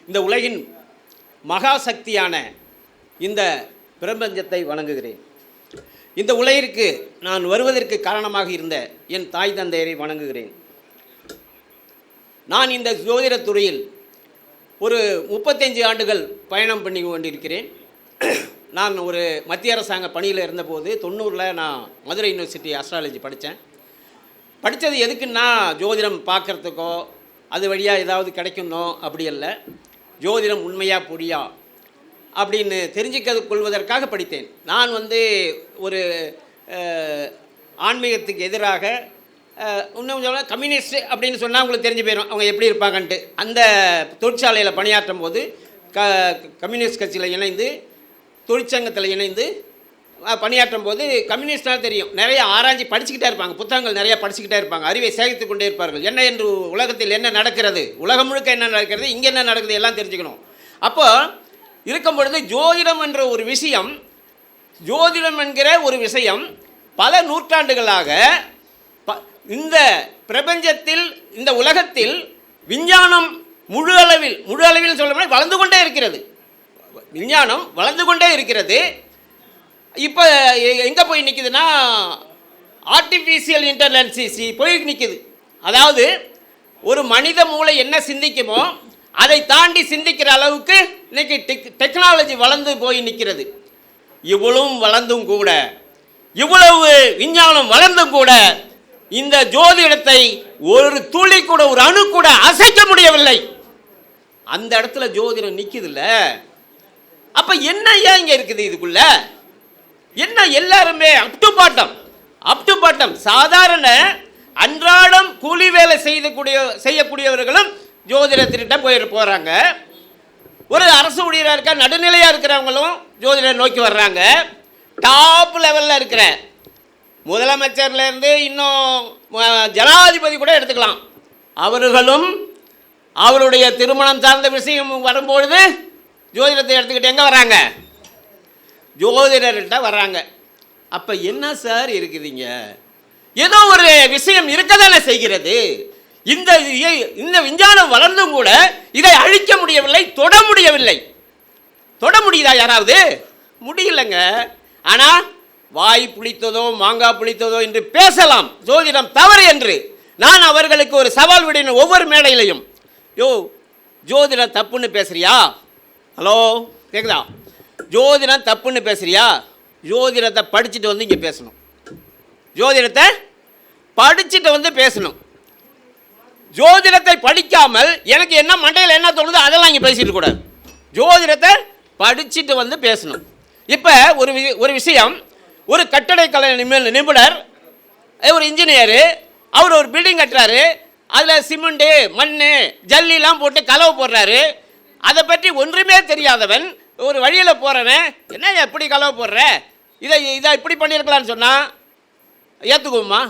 இந்த உலகின் மகா சக்தியான இந்த பிரபஞ்சத்தை வணங்குகிறேன். இந்த உலகிற்கு நான் வருவதற்கு காரணமாக இருந்த என் தாய் தந்தையரை வணங்குகிறேன். நான் இந்த ஜோதிடத் துறையில் ஒரு 35 ஆண்டுகள் பயணம் பண்ணி கொண்டிருக்கிறேன். நான் ஒரு மத்திய அரசாங்க பணியில் இருந்தபோது 90ல் நான் மதுரை யூனிவர்சிட்டி அஸ்ட்ராலஜி படித்தது எதுக்குன்னா ஜோதிடம் பார்க்குறதுக்கோ அது வழியாக ஏதாவது கிடைக்கணும் அப்படி இல்லை, ஜோதிடம் உண்மையா பொய்யா அப்படின்னு தெரிஞ்சுக்க கொள்வதற்காக படித்தேன். நான் ஒரு ஆன்மீகத்துக்கு எதிராக இன்னும் சொல்ல கம்யூனிஸ்ட் அப்படின்னு சொன்னால் உங்களுக்கு தெரிஞ்சு போயிடும் அவங்க எப்படி இருப்பாங்கன்ட்டு. அந்த தொழிற்சாலையில் பணியாற்றும் போது கம்யூனிஸ்ட் கட்சியில் இணைந்து தொழிற்சங்கத்தில் இணைந்து பணியாற்றும் போது கம்யூனிஸ்டாக தெரியும், நிறைய ஆராய்ச்சி படிச்சுக்கிட்டே இருப்பாங்க, புத்தகங்கள் நிறையா படிச்சுக்கிட்டே இருப்பாங்க, அறிவை சேகரித்து கொண்டே இருப்பார்கள். என்ன என்று உலகத்தில் என்ன நடக்கிறது, உலகம் முழுக்க என்ன நடக்கிறது, இங்கே என்ன நடக்குது எல்லாம் தெரிஞ்சுக்கணும். அப்போ இருக்கும் பொழுது ஜோதிடம் என்ற ஒரு விஷயம், ஜோதிடம் என்கிற ஒரு விஷயம் பல நூற்றாண்டுகளாக இந்த பிரபஞ்சத்தில் இந்த உலகத்தில் விஞ்ஞானம் முழு அளவில் சொல்ல வளர்ந்து கொண்டே இருக்கிறது. விஞ்ஞானம் வளர்ந்து கொண்டே இருக்கிறது. இப்போ எங்கே போய் நிற்குதுன்னா ஆர்டிஃபிஷியல் இன்டெலிஜென்ஸ் போய் நிற்குது. அதாவது ஒரு மனித மூளை என்ன சிந்திக்குமோ அதை தாண்டி சிந்திக்கிற அளவுக்கு இன்னைக்கு டெக்னாலஜி வளர்ந்து போய் நிற்கிறது. இவ்வளவும் வளர்ந்தும் கூட, இவ்வளவு விஞ்ஞானம் வளர்ந்தும் கூட இந்த ஜோதிடத்தை ஒரு துளி கூட, ஒரு அணு கூட அசைக்க முடியவில்லை. அந்த இடத்துல ஜோதிடம் நிற்குதுல்ல, அப்ப என்ன ஏன் இங்க இருக்குது இதுக்குள்ள? என்ன எல்லாருமே அப் டு பாட்டம் சாதாரண அன்றாடம் கூலி வேலை செய்யக்கூடியவர்களும் ஜோதிடத்திட்ட போறாங்க. ஒரு அரசு ஊழியராக இருக்க நடுநிலையாக இருக்கிறவங்களும் ஜோதிடர் நோக்கி வர்றாங்க. டாப் லெவலில் இருக்கிற முதலமைச்சர்லேருந்து இன்னும் ஜனாதிபதி கூட எடுத்துக்கலாம், அவர்களும் அவருடைய திருமணம் சார்ந்த விஷயம் வரும்பொழுது ஜோதிடத்தை எடுத்துக்கிட்டு எங்கே வர்றாங்க? ஜோதிடர்கிட்ட வர்றாங்க. அப்போ என்ன சார் இருக்குதுங்க, ஏதோ ஒரு விஷயம் இருக்கதானே செய்கிறது. இந்த விஞ்ஞானம் வளர்ந்தும் கூட இதை அழிக்க முடியவில்லை, தொட முடியவில்லை. தொட முடியுதா யாராவது? முடியலைங்க. ஆனால் வாய் புளித்ததோ மாங்காய் புளித்ததோ என்று பேசலாம், ஜோதிடம் தவறு என்று நான் அவர்களுக்கு ஒரு சவால் விடணும். ஒவ்வொரு மேடையிலையும், யோ ஜோதிடம் தப்புன்னு பேசுறியா? ஹலோ கேக்குதா? ஜோதிடம் தப்புன்னு பேசுறியா? ஜோதிடத்தை படிச்சுட்டு வந்து இங்கே பேசணும். ஜோதிடத்தை படிச்சுட்டு வந்து பேசணும். ஜோதிடத்தை படிக்காமல் எனக்கு என்ன மண்டையில் என்ன தோணுதோ அதெல்லாம் இங்கே பேசிட்டு கூடாது. ஜோதிடத்தை படிச்சுட்டு வந்து பேசணும். இப்போ ஒரு விஷயம், ஒரு கட்டடக்கலை நிபுணர், ஒரு இன்ஜினியரு, அவர் ஒரு பில்டிங் கட்டுறாரு, அதில் சிமெண்ட்டு மண் ஜல்லிலாம் போட்டு கலவை போடுறாரு. அதை பற்றி ஒன்றுமே தெரியாதவன் ஒரு வழியில் போகிறவன், என்ன எப்படி கலவை போடுற, இதை இப்படி பண்ணியிருக்கலான்னு சொன்னால் ஏற்றுக்குவோமா?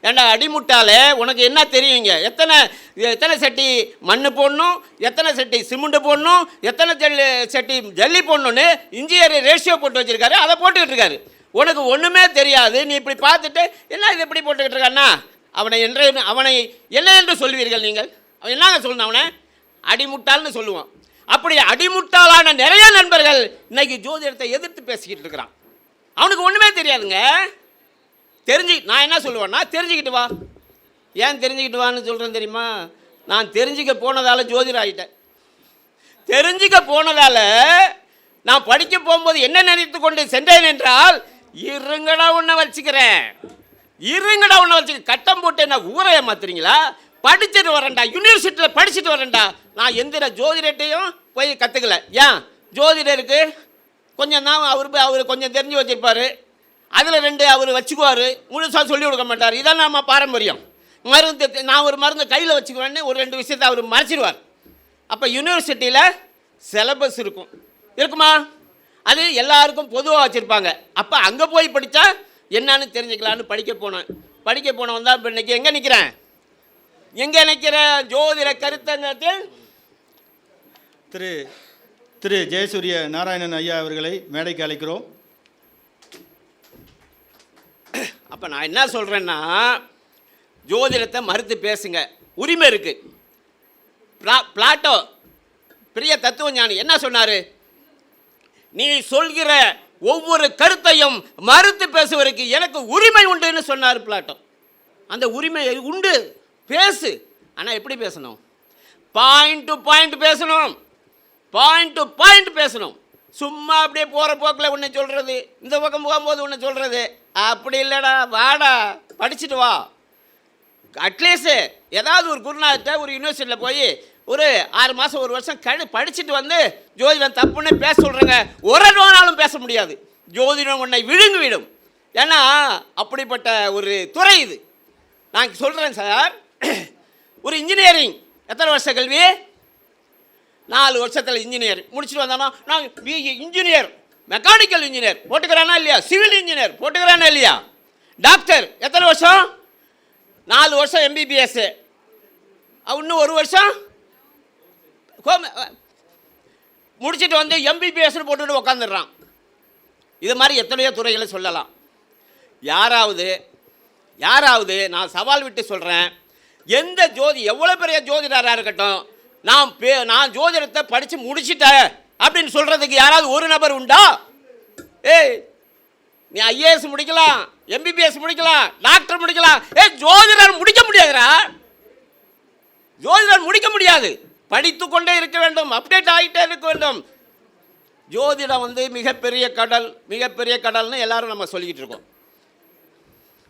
ஏண்டா அடிமுட்டாலே, உனக்கு என்ன தெரியுங்க? எத்தனை சட்டி மண் போடணும், எத்தனை சட்டி சிமெண்ட்டு போடணும், எத்தனை சட்டி ஜல்லி போடணுன்னு இன்ஜினியர் ரேஷியோ போட்டு வச்சுருக்காரு, அதை போட்டுக்கிட்டு இருக்காரு. உனக்கு ஒன்றுமே தெரியாது, நீ இப்படி பார்த்துட்டு என்ன இது எப்படி போட்டுக்கிட்டு இருக்கான்னா அவனை என்ன என்று சொல்வீர்கள் நீங்கள்? அவன் என்னங்க சொல்லணும்? அவனை அடிமுட்டாள்னு சொல்லுவான். அப்படி அடிமுட்டாளான நிறைய நண்பர்கள் இன்னைக்கு ஜோதிடத்தை எதிர்த்து பேசிக்கிட்டு இருக்கிறான். அவனுக்கு ஒன்றுமே தெரியாதுங்க. நான் என்ன சொல்லுவேன்னா, தெரிஞ்சுக்கிட்டு வா. ஏன் தெரிஞ்சுக்கிட்டு வான்னு சொல்கிறேன் தெரியுமா? நான் தெரிஞ்சுக்க போனதால் ஜோதிடர் ஆகிட்டேன். தெரிஞ்சுக்க போனதால் நான் படிக்க போகும்போது என்ன நினைத்து கொண்டு சென்றேன் என்றால், இருங்கடா ஒன்றை வச்சுக்கிறேன், கட்டம் போட்டு என்ன ஊரை ஏமாத்துறீங்களா? படிச்சுட்டு வரேன்டா, யூனிவர்சிட்டியில் படிச்சுட்டு வரேன்டா. நான் எந்த ஜோதிடத்தையும் போய் கற்றுக்கல. ஏன்? ஜோதிடருக்கு கொஞ்சம் தான் அவர் கொஞ்சம் தெரிஞ்சு வச்சுருப்பார், அதில் 2 அவர் வச்சுக்குவார், முழுசாக சொல்லிக் கொடுக்க மாட்டார். இதெல்லாம் நம்ம பாரம்பரியம். நான் ஒரு மருந்து கையில் வச்சுக்குவேன்னு ஒரு 2 விஷயத்தை அவர் மறைச்சிடுவார். அப்போ யூனிவர்சிட்டியில் சிலபஸ் இருக்குமா? அது எல்லாருக்கும் பொதுவாக வச்சுருப்பாங்க. அப்போ அங்கே போய் படித்தா என்னன்னு தெரிஞ்சுக்கலான்னு படிக்க போனவன் தான் இப்போ இன்றைக்கி எங்கே நிற்கிற ஜோதிட கருத்தங்கத்தில் திரு ஜெயசூரிய நாராயணன் ஐயா அவர்களை மேடைக்கு அழைக்கிறோம். அப்போ நான் என்ன சொல்கிறேன்னா, ஜோதிடத்தை மறுத்து பேசுங்க, உரிமை இருக்குது. பெரிய தத்துவ ஞானி என்ன சொன்னார்? நீ சொல்கிற ஒவ்வொரு கருத்தையும் மறுத்து பேசுவதற்கு எனக்கு உரிமை உண்டுன்னு சொன்னார் பிளாட்டோ. அந்த உரிமை உண்டு, பேசு. ஆனால் எப்படி பேசணும்? பாயிண்ட் டு பாயிண்ட் பேசணும், பாயிண்ட் டு பாயிண்ட் பேசணும். சும்மா அப்படியே போகிற போக்கில் ஒன்று சொல்கிறது, இந்த பக்கம் போகும்போது ஒன்று சொல்கிறது, அப்படி இல்லைடா, வாடா படிச்சுட்டு வா. அட்லீஸ்ட்டு ஏதாவது ஒரு குருநாதர்கிட்ட ஒரு யூனிவர்சிட்டியில் போய் ஒரு 6 மாதம் 1 வருஷம் படிச்சுட்டு வந்து ஜோதிடம் தப்புன்னு பேச சொல்கிறேங்க. ஒரு நாளும் பேச முடியாது. ஜோதிடம் உன்னை விழுங்கு விடும். ஏன்னா அப்படிப்பட்ட ஒரு துறை இது. நான் சொல்கிறேன் சார், ஒரு இன்ஜினியரிங் எத்தனை வருஷ கல்வி? 4 வருஷத்தில் இன்ஜினியர் முடிச்சுட்டு வந்தானோ நான் பிஇ இன்ஜினியர், மெக்கானிக்கல் இன்ஜினியர் போட்டுக்கிறானா இல்லையா, சிவில் இன்ஜினியர் போட்டுக்கிறானா இல்லையா, டாக்டர் எத்தனை வருஷம்? 4 வருஷம் எம்பிபிஎஸ், இன்னும் 1 வருஷம் முடிச்சுட்டு வந்து எம்பிபிஎஸ்னு போட்டுட்டு உட்காந்துடுறான். இது மாதிரி எத்தனையோ துறைகளை சொல்லலாம். யாராவது நான் சவால் விட்டு சொல்கிறேன், எந்த எவ்வளோ பெரிய ஜோதிடராக இருக்கட்டும், நான் ஜோதிடத்தை படித்து முடிச்சிட்டேன் அப்படின்னு சொல்கிறதுக்கு யாராவது ஒரு நபர் உண்டா? ஏய், நீ ஐஏஎஸ் முடிக்கலாம், எம்பிபிஎஸ் முடிக்கலாம், டாக்டர் முடிக்கலாம், ஜோதிடர் முடிக்க முடியாதுடா. ஜோதிடர் முடிக்க முடியாது. படித்து கொண்டே இருக்க வேண்டும், அப்டேட் ஆகிட்டே இருக்க வேண்டும். ஜோதிடம் மிகப்பெரிய கடல்னு எல்லாரும் நம்ம சொல்லிக்கிட்டு இருக்கோம்.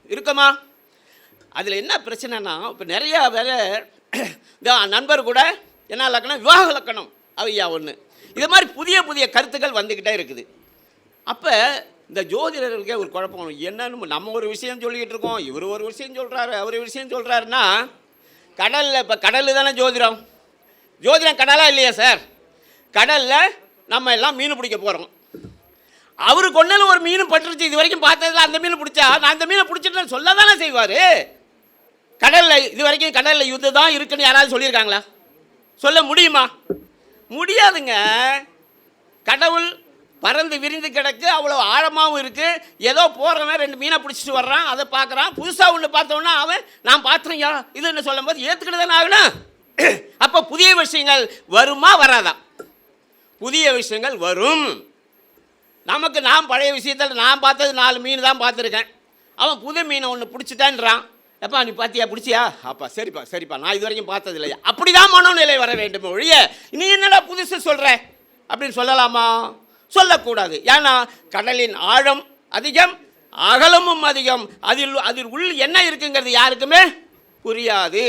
இருக்குமா? அதில் என்ன பிரச்சனைனா, இப்போ நிறையா வேறு நண்பர் கூட என்ன லக்கணம், விவாக லக்கணம் ஐயா ஒன்று, இது மாதிரி புதிய கருத்துக்கள் வந்துக்கிட்டே இருக்குது. அப்போ இந்த ஜோதிடர்களுக்கே ஒரு குழப்பம். என்னன்னு நம்ம ஒரு விஷயம் சொல்லிக்கிட்டு இருக்கோம், இவர் ஒரு விஷயம் சொல்கிறாரு, அவர் ஒரு விஷயம் சொல்கிறாருன்னா, கடலில் இப்போ கடல் தானே ஜோதிடம். ஜோதிடம் கடலாக இல்லையா சார்? கடலில் நம்ம எல்லாம் மீன் பிடிக்க போகிறோம். அவர் கொண்டாலும் ஒரு மீன் பட்டுருச்சு, இது வரைக்கும் பார்த்ததில்ல, அந்த மீன் பிடிச்சா நான் அந்த மீனை பிடிச்சிட்டு சொல்ல தானே செய்வார். கடலில் இது வரைக்கும் கடலில் யுத்தம் தான் இருக்குன்னு யாராவது சொல்லியிருக்காங்களா? சொல்ல முடியுமா? முடியாதுங்க. கடவுள் பறந்து விரிந்து கிடக்கு, அவ்வளோ ஆழமாகவும் இருக்குது. ஏதோ போகிறவன் 2 மீனை பிடிச்சிட்டு வர்றான், அதை பார்க்குறான். புதுசாக ஒன்று பார்த்தோன்னா அவன் நான் பார்த்துறேன்யா இதுன்னு சொல்லும் போது ஏற்றுக்கிட்டு தானே ஆகணும். அப்போ புதிய விஷயங்கள் வருமா வராதா? புதிய விஷயங்கள் வரும். நமக்கு நான் பழைய விஷயத்தில் நான் பார்த்தது 4 மீன் தான் பார்த்துருக்கேன். அவன் புது மீனை ஒன்று பிடிச்சிட்டான்றான். எப்பா நீ பார்த்தியா, பிடிச்சியா? அப்பா சரிப்பா நான் இது வரைக்கும் பார்த்தது இல்லையா. அப்படி தான் மனோநிலை வர வேண்டும் ஒழிய நீ என்னடா புதுசு சொல்கிற அப்படின்னு சொல்லலாமா? சொல்லக்கூடாது. ஏன்னா கடலின் ஆழம் அதிகம், அகலமும் அதிகம். அதில் உள் என்ன இருக்குங்கிறது யாருக்குமே புரியாது.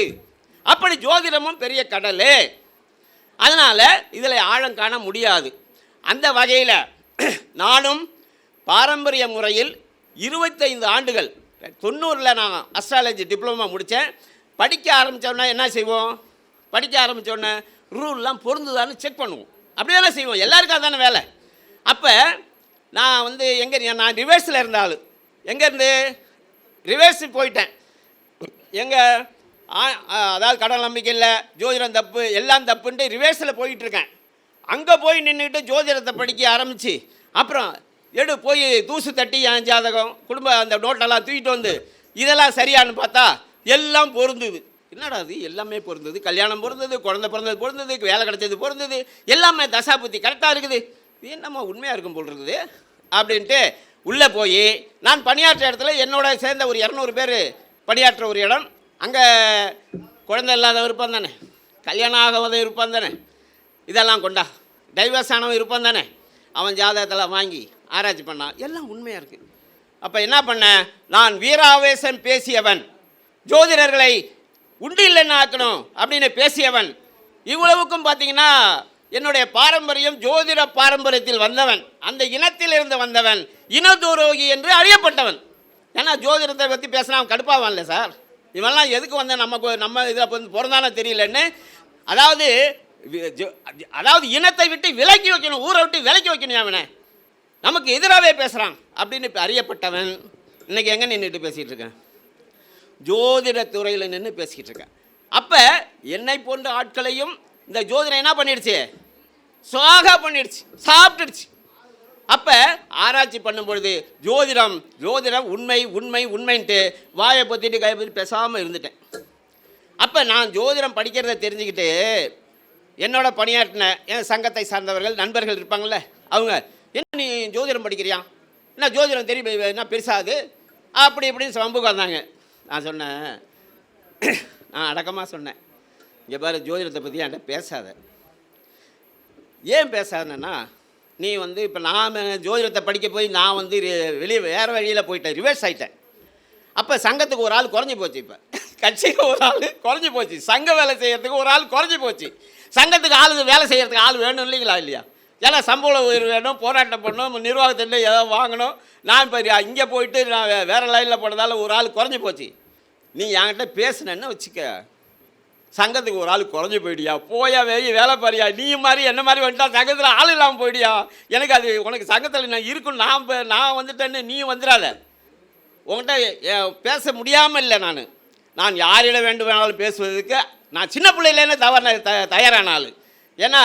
அப்படி ஜோதிடமும் பெரிய கடல். அதனால் இதில் ஆழம் காண முடியாது. அந்த வகையில் நானும் பாரம்பரிய முறையில் 25 ஆண்டுகள் 90ல் நான் அஸ்ட்ராலஜி டிப்ளமா முடித்தேன். படிக்க ஆரம்பித்தோன்னா என்ன செய்வோம்? படிக்க ஆரம்பித்தோன்னே ரூல்லாம் பொருந்துதான்னு செக் பண்ணுவோம். அப்படி தானே செய்வோம், எல்லாருக்கும் அதுதானே வேலை. அப்போ நான் நான் ரிவர்ஸில் இருந்தாலும் எங்கேருந்து ரிவர்ஸு போயிட்டேன். அதாவது கடவுள் நம்பிக்கை இல்லை, ஜோதிடம் தப்பு, எல்லாம் தப்புன்ட்டு ரிவர்ஸில் போயிட்டுருக்கேன். அங்கே போய் நின்றுக்கிட்டு ஜோதிடத்தை படிக்க ஆரம்பித்து அப்புறம் போய் தூசு தட்டி என் ஜாதகம் குடும்ப அந்த நோட்டெல்லாம் தூக்கிட்டு வந்து இதெல்லாம் சரியானு பார்த்தா எல்லாம் பொருந்துது. என்னடா அது எல்லாமே பொருந்தது, கல்யாணம் பொருந்தது, குழந்தை பிறந்தது பொருந்தது, வேலை கிடைச்சது பொருந்தது, எல்லாமே தசாபுத்தி கரெக்டாக இருக்குது. இது என்னம்மா உண்மையாக இருக்கும் போல் இருக்குது அப்படின்ட்டு உள்ளே போய் நான் பணியாற்ற இடத்துல என்னோட சேர்ந்த ஒரு 200 பேர் பணியாற்ற ஒரு இடம். அங்கே குழந்தை இல்லாதவன் இருப்பான் தானே, கல்யாணம் ஆகாதவன் இருப்பான் தானே, இதெல்லாம் கொண்டா டைவர்ஸ் ஆனவன் இருப்பான் தானே, அவன் ஜாதகத்தெல்லாம் வாங்கி ஆராய்ச்சி பண்ணான். எல்லாம் உண்மையாக இருக்குது. அப்போ என்ன பண்ணேன், நான் வீராவேசம் பேசியவன், ஜோதிடர்களை உண்டு இல்லைன்னு ஆக்கணும் அப்படின்னு பேசியவன். இவ்வளவுக்கும் பார்த்தீங்கன்னா என்னுடைய பாரம்பரியம் ஜோதிட பாரம்பரியத்தில் வந்தவன், அந்த இனத்தில் இருந்து வந்தவன், இனதுரோகி என்று அறியப்பட்டவன். ஏன்னா ஜோதிடத்தை பற்றி பேசினா அவன் கடுப்பாவான்ல சார், இவெல்லாம் எதுக்கு நம்ம இதில் பிறந்தானே தெரியலன்னு. அதாவது இனத்தை விட்டு விலக்கி வைக்கணும், ஊரை விட்டு விலக்கி வைக்கணும், அவனை நமக்கு எதிராகவே பேசுகிறான் அப்படின்னு அறியப்பட்டவன். இன்றைக்கி எங்கே நின்றுட்டு பேசிகிட்டு இருக்கேன்? ஜோதிட துறையில் நின்று பேசிக்கிட்டு இருக்கேன். அப்போ என்னை போன்ற ஆட்களையும் இந்த ஜோதிடம் என்ன பண்ணிடுச்சு, சுவாகா பண்ணிடுச்சு, சாப்பிட்டுடுச்சு. அப்போ ஆராய்ச்சி பண்ணும்பொழுது ஜோதிடம் உண்மைன்ட்டு வாயை பற்றிட்டு கையை பற்றி பேசாமல் இருந்துட்டேன். அப்போ நான் ஜோதிடம் படிக்கிறத தெரிஞ்சுக்கிட்டு என்னோட பணியாற்றின என் சங்கத்தை சார்ந்தவர்கள் நண்பர்கள் இருப்பாங்கள்ல, அவங்க என்ன நீ ஜோதிடம் படிக்கிறியா, என்ன ஜோதிடம் தெரியும் என்ன பெருசாது அப்படி இப்படின்னு சம்புக்கு வந்தாங்க. நான் சொன்னேன், நான் அடக்கமாக சொன்னேன், இங்கே பாரு ஜோதிடத்தை பற்றி என்கிட்ட பேசாத. ஏன் பேசாதேன்னா, நீ வந்து இப்போ நான் ஜோதிடத்தை படிக்க போய் நான் வந்து வெளியே வேறு வழியில் போயிட்டேன், ரிவர்ஸ் ஆகிட்டேன். அப்போ சங்கத்துக்கு ஒரு ஆள் குறைஞ்சி போச்சு, இப்போ கட்சிக்கு ஒரு ஆள் குறைஞ்சி போச்சு, சங்க வேலை செய்கிறதுக்கு ஒரு ஆள் குறைஞ்சி போச்சு. சங்கத்துக்கு ஆள் வேலை செய்கிறதுக்கு ஆள் வேணும் இல்லைங்களா? இல்லையா? ஏன்னா சம்பள உயர்வு வேணும், போராட்டம் பண்ணணும், நிர்வாகத்தில் ஏதோ வாங்கணும். நான் இப்போ இங்கே போயிட்டு நான் வேறு லைனில் போனதால் ஒரு ஆள் குறைஞ்சி போச்சு. நீ என்கிட்ட பேசுனேன்னு வச்சுக்க, சங்கத்துக்கு ஒரு ஆள் குறைஞ்சி போயிடியா, போயா வேலை பாரியா, நீ மாதிரி என்ன மாதிரி வந்துட்டா சங்கத்தில் ஆள் இல்லாமல் போயிடியா. எனக்கு அது உனக்கு சங்கத்தில் நான் இருக்கணும், நான் வந்துட்டேன்னு நீ வந்துடாத. உங்கள்கிட்ட பேச முடியாமல் இல்லை, நான் யாரிடம் வேண்டும் வேணாலும் பேசுவதற்கு நான் சின்ன பிள்ளையிலேருந்து தயாரான ஆள். ஏன்னா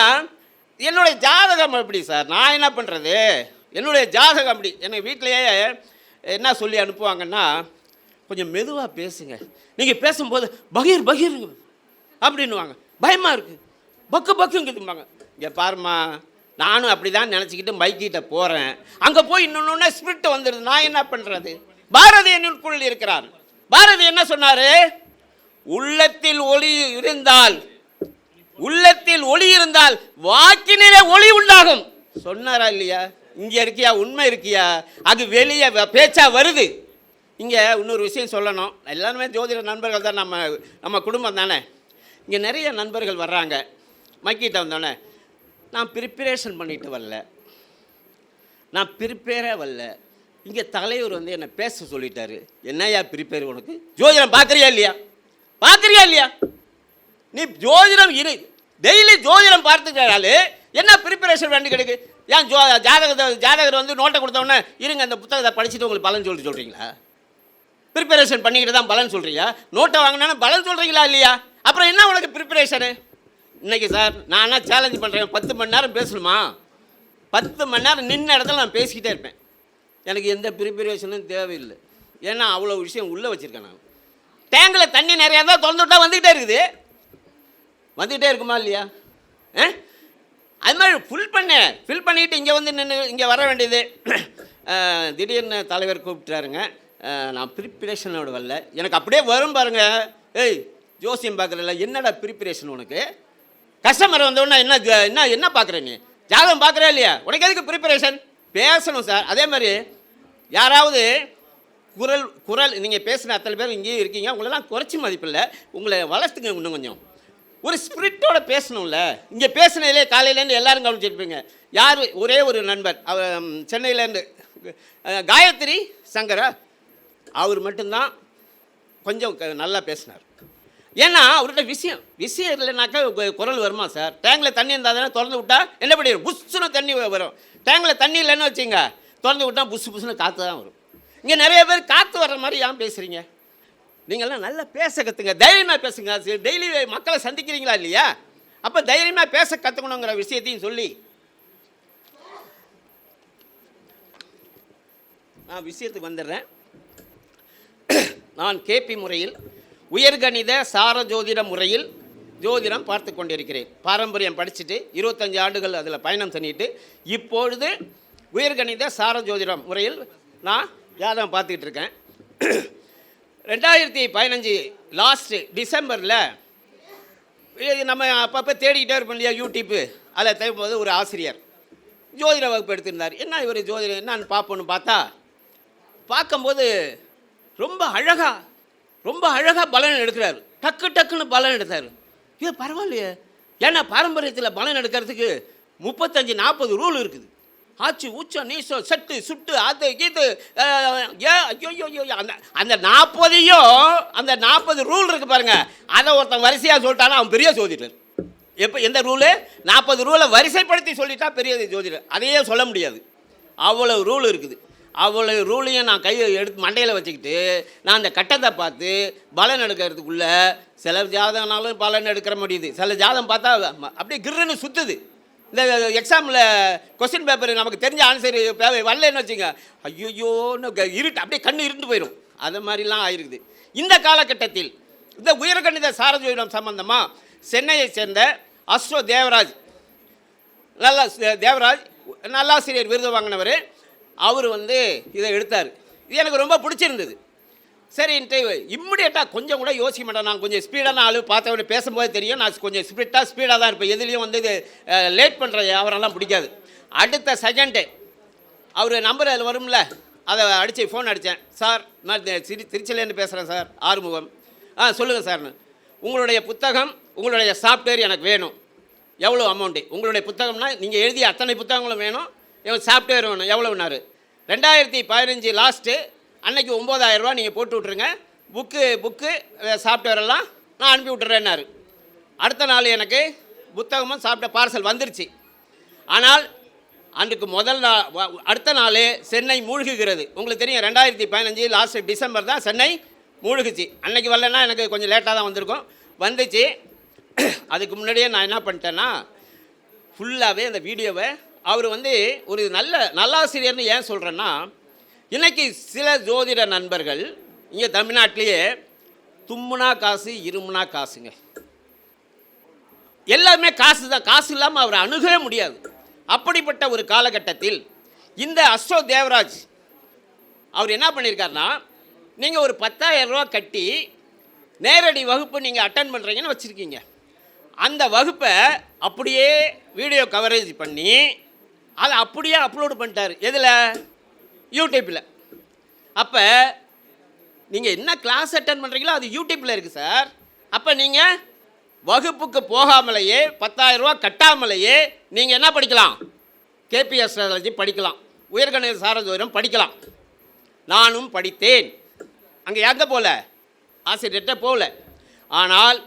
என்னுடைய ஜாதகம் எப்படி சார், நான் என்ன பண்ணுறது, என்னுடைய ஜாதகம் அப்படி. எனக்கு வீட்டிலையே என்ன சொல்லி அனுப்புவாங்கன்னா, கொஞ்சம் மெதுவாக பேசுங்க, நீங்கள் பேசும்போது பகீர் பகீர் அப்படின்னுவாங்க, பயமாக இருக்குது, பக்கு பக்குங்குதும்பாங்க. இங்கே பாருமா, நானும் அப்படி தான் நினச்சிக்கிட்டு மைக்கிட்ட போகிறேன், அங்கே போய் இன்னொன்று ஸ்பிரிட் வந்துடுது, நான் என்ன பண்ணுறது? பாரதி என்னுக்குள் இருக்கிறார். பாரதி என்ன சொன்னார்? உள்ளத்தில் ஒளி இருந்தால் வாக்கினிலே ஒளி உண்டாகும் சொன்னாரா இல்லையா? இங்கே இருக்கியா, உண்மை இருக்கியா, அது வெளியே பேச்சா வருது. இங்கே இன்னொரு விஷயம் சொல்லணும், எல்லாருமே ஜோதிட நண்பர்கள் தான், நம்ம குடும்பம் தானே. இங்கே நிறைய நண்பர்கள் வர்றாங்க, மைக்கிட்ட வந்தோடனே நான் ப்ரிப்பரேஷன் பண்ணிட்டு வரல, நான் ப்ரிப்பேரே வரல. இங்கே தலைவர் வந்து என்னை பேச சொல்லிட்டாரு. என்னையா ப்ரிப்பேர், உனக்கு ஜோதிடம் பார்க்குறியா இல்லையா? நீ ஜோதிடம் டெய்லி ஜோதிடம் பார்த்துக்கிறாரு, என்ன ப்ரிப்பரேஷன் வேண்டி கிடைக்கு? ஏன் ஜாதகர் வந்து நோட்டை கொடுத்தோன்னே இருங்க அந்த புத்தகத்தை படிச்சுட்டு உங்களுக்கு பலன் சொல்கிறீங்களா? ப்ரிப்பரேஷன் பண்ணிக்கிட்டு தான் பலன் சொல்கிறீங்க, நோட்டை வாங்கினா பலன் சொல்கிறீங்களா இல்லையா? அப்புறம் என்ன உனக்கு ப்ரிப்பரேஷனு? இன்றைக்கி சார் நான் என்ன சேலஞ்ச் பண்ணுறேன், 10 மணி நேரம் பேசணுமா? 10 மணி நேரம் நின்ன இடத்துல நான் பேசிக்கிட்டே இருப்பேன். எனக்கு எந்த ப்ரிப்பரேஷனும் தேவையில்லை. ஏன்னா அவ்வளோ விஷயம் உள்ளே வச்சுருக்கேன். நான் டேங்கில் தண்ணி நிறையா தான் திறந்து விட்டால் வந்துக்கிட்டே இருக்குமா இல்லையா? அது மாதிரி ஃபில் பண்ணிவிட்டு இங்கே வந்து நின்று இங்கே வர வேண்டியது. திடீர்னு தலைவர் கூப்பிட்டாருங்க, நான் ப்ரிப்பரேஷனோட வரல, எனக்கு அப்படியே வரும் பாருங்க. ஏய் ஜோசியம் பார்க்குறல, என்னடா ப்ரிப்பரேஷன் உனக்கு? கஸ்டமர் வந்தோடனே என்ன பார்க்குற, நீ ஜாதகம் பார்க்குறே இல்லையா, உனக்கு எதுக்கு ப்ரிப்பரேஷன்? பேசணும் சார். அதே மாதிரி யாராவது குரல் நீங்கள் பேசுகிற அத்தனை பேர் இங்கேயும் இருக்கீங்க, உங்களெல்லாம் குறைச்சி மதிப்பில்லை, உங்களை வளர்த்துங்க இன்னும் கொஞ்சம். ஒரு ஸ்பிரிட்டோட பேசணும்ல. இங்கே பேசினதிலே காலையிலேருந்து எல்லோரும் கவனிச்சிருப்பீங்க. யார், ஒரே ஒரு நண்பர், அவர் சென்னையிலேருந்து காயத்ரி சங்கரா, அவர் மட்டும்தான் கொஞ்சம் நல்லா பேசினார். ஏன்னா அவர்கிட்ட விஷயம் இல்லைனாக்கா குரல் வருமா சார்? டேங்கில் தண்ணி இருந்தால் தானே திறந்து விட்டால் என்ன பண்ணிடும், புஷ்ஷுன்னு தண்ணி வரும். டேங்கில் தண்ணி இல்லைன்னு வச்சுங்க, திறந்து விட்டால் புஷ்ஷுன்னு காற்று தான் வரும். இங்கே நிறைய பேர் காற்று வர்ற மாதிரி ஏன் பேசுகிறீங்க? நீங்கள்லாம் நல்லா பேச கற்றுங்க, தைரியமாக பேசுங்க. டெய்லி மக்களை சந்திக்கிறீங்களா இல்லையா? அப்போ தைரியமாக பேச கற்றுக்கணுங்கிற விஷயத்தையும் சொல்லி நான் விஷயத்துக்கு வந்துடுறேன். நான் கேபி முறையில் உயர்கணித சார ஜோதிட முறையில் ஜோதிடம் பார்த்து கொண்டிருக்கிறேன். பாரம்பரியம் படிச்சுட்டு 25 ஆண்டுகள் அதில் பயணம் பண்ணிட்டு இப்பொழுது உயர்கணித சார ஜோதிடம் முறையில் நான் ஜாதகம் பார்த்துக்கிட்டு இருக்கேன். 2015 லாஸ்ட்டு டிசம்பரில் நம்ம அப்பப்போ தேடிக்கிட்டே இருப்போம் இல்லையா யூடியூப்பு, அதில் தேடும்போது ஒரு ஆசிரியர் ஜோதிட வகுப்பு எடுத்திருந்தார். என்ன இவர் ஜோதிடம் என்னான்னு பார்ப்போன்னு பார்க்கும்போது ரொம்ப அழகாக பலன் எடுக்கிறார். டக்குன்னு பலன் எடுத்தார். இது பரவாயில்லையே, ஏன்னா பாரம்பரியத்தில் பலன் எடுக்கிறதுக்கு 35-40 ரூல் இருக்குது. ஆச்சு ஊச்சம் நீசம் சட்டு சுட்டு அது கீத்து ஐயோ அந்த 40 ரூல் இருக்குது பாருங்கள். அதை ஒருத்தன் வரிசையாக சொல்லிட்டானா அவன் பெரிய ஜோதிடர். எந்த ரூலு? 40 ரூலை வரிசைப்படுத்தி சொல்லிட்டா பெரிய ஜோதிடர். அதையே சொல்ல முடியாது, அவ்வளோ ரூல் இருக்குது. அவ்வளோ ரூலையும் நான் கையை எடுத்து மண்டையில் வச்சுக்கிட்டு நான் அந்த கட்டத்தை பார்த்து பலன் எடுக்கிறதுக்குள்ளே சில ஜாதகனாலும் பலன் எடுக்கிற முடியுது, சில ஜாதகம் பார்த்தா அப்படியே கிர்ன்னு சுற்றுது. இந்த எக்ஸாமில் கொஸ்டின் பேப்பர் நமக்கு தெரிஞ்ச ஆன்சர் வரலன்னு வச்சுங்க, ஐயோன்னு இருட்டு அப்படியே கண்ணு இருண்டு போயிடும். அது மாதிரிலாம் ஆயிருக்குது. இந்த காலகட்டத்தில் இந்த உயர்கணித சார ஜோதிடம் சம்பந்தமாக சென்னையை சேர்ந்த அஸ்ரோ தேவராஜ், தேவராஜ் நல்லாசிரியர் விருது வாங்கினவர். அவர் வந்து இதை எடுத்தார். இது எனக்கு ரொம்ப பிடிச்சிருந்தது. சரின்ட்டு இம்மிடியட்டாக கொஞ்சம் கூட யோசிக்க மாட்டேன். நான் கொஞ்சம் ஸ்பீடான ஆள், பார்த்தவரை பேசும்போது தெரியும். நான் கொஞ்சம் ஸ்பீடாக தான் இருப்பேன். எதுலேயும் வந்து இது லேட் பண்ணுற அவரெல்லாம் பிடிக்காது. அடுத்த செகண்டு அவர் நம்பர் அதில் வரும்ல, அதை அடித்து ஃபோன் அடித்தேன். சார், நான் திருச்சியிலேருந்து பேசுகிறேன் சார், ஆறுமுகம். சொல்லுங்கள் சார்னு. உங்களுடைய புத்தகம், உங்களுடைய சாஃப்ட்வேர் எனக்கு வேணும். எவ்வளோ அமௌண்ட்டு? உங்களுடைய புத்தகம்னா நீங்கள் எழுதிய அத்தனை புத்தகங்களும் வேணும், சாஃப்ட்வேர் வேணும். எவ்வளோனாரு? 2015 லாஸ்ட்டு அன்னைக்கு 9,000 ரூபா நீங்கள் போட்டு விட்ருங்க. புக்கு சாஃப்ட்வேர் எல்லாம் நான் அனுப்பி விட்டுறேன்னாரு. அடுத்த நாள் எனக்கு புத்தகமும் சாப்பிட்ட பார்சல் வந்துருச்சு. ஆனால் அன்றைக்கு முதல் நாள், அடுத்த நாள் சென்னை மூழ்குகிறது. உங்களுக்கு தெரியும், 2015 லாஸ்ட் டிசம்பர் தான் சென்னை மூழ்குச்சு. அன்னைக்கு வரலன்னா எனக்கு கொஞ்சம் லேட்டாக தான் வந்திருக்கும். வந்துச்சு. அதுக்கு முன்னாடியே நான் என்ன பண்ணிட்டேன்னா, ஃபுல்லாகவே அந்த வீடியோவை அவர் வந்து ஒரு நல்லாசிரியர்னு ஏன் சொல்கிறேன்னா, இன்றைக்கி சில ஜோதிட நண்பர்கள் இங்கே தமிழ்நாட்டிலேயே தும்முனா காசு, இருமுனா காசுங்க, எல்லாமே காசு தான். காசு இல்லாமல் அவரை அணுகவே முடியாது. அப்படிப்பட்ட ஒரு காலகட்டத்தில் இந்த அஸ்ரோ தேவராஜ் அவர் என்ன பண்ணியிருக்காருன்னா, நீங்கள் ஒரு 10,000 ரூபா கட்டி நேரடி வகுப்பு நீங்கள் அட்டன் பண்ணுறீங்கன்னு வச்சுருக்கீங்க. அந்த வகுப்பை அப்படியே வீடியோ கவரேஜ் பண்ணி அதை அப்படியே அப்லோடு பண்ணிட்டார். எதில்? யூடியூப்பில். அப்போ நீங்கள் என்ன கிளாஸ் அட்டன் பண்ணுறீங்களோ அது யூடியூப்பில் இருக்குது சார். அப்போ நீங்கள் வகுப்புக்கு போகாமலேயே 10,000 ரூபா கட்டாமலேயே நீங்கள் என்ன படிக்கலாம்? கேபி அஸ்ட்ராலஜி படிக்கலாம், உயர்கணித சாரஜோதிடம் படிக்கலாம். நானும் படித்தேன். அங்கே எங்கே போகல, ஆசிரியர்கிட்ட போகல. ஆனால்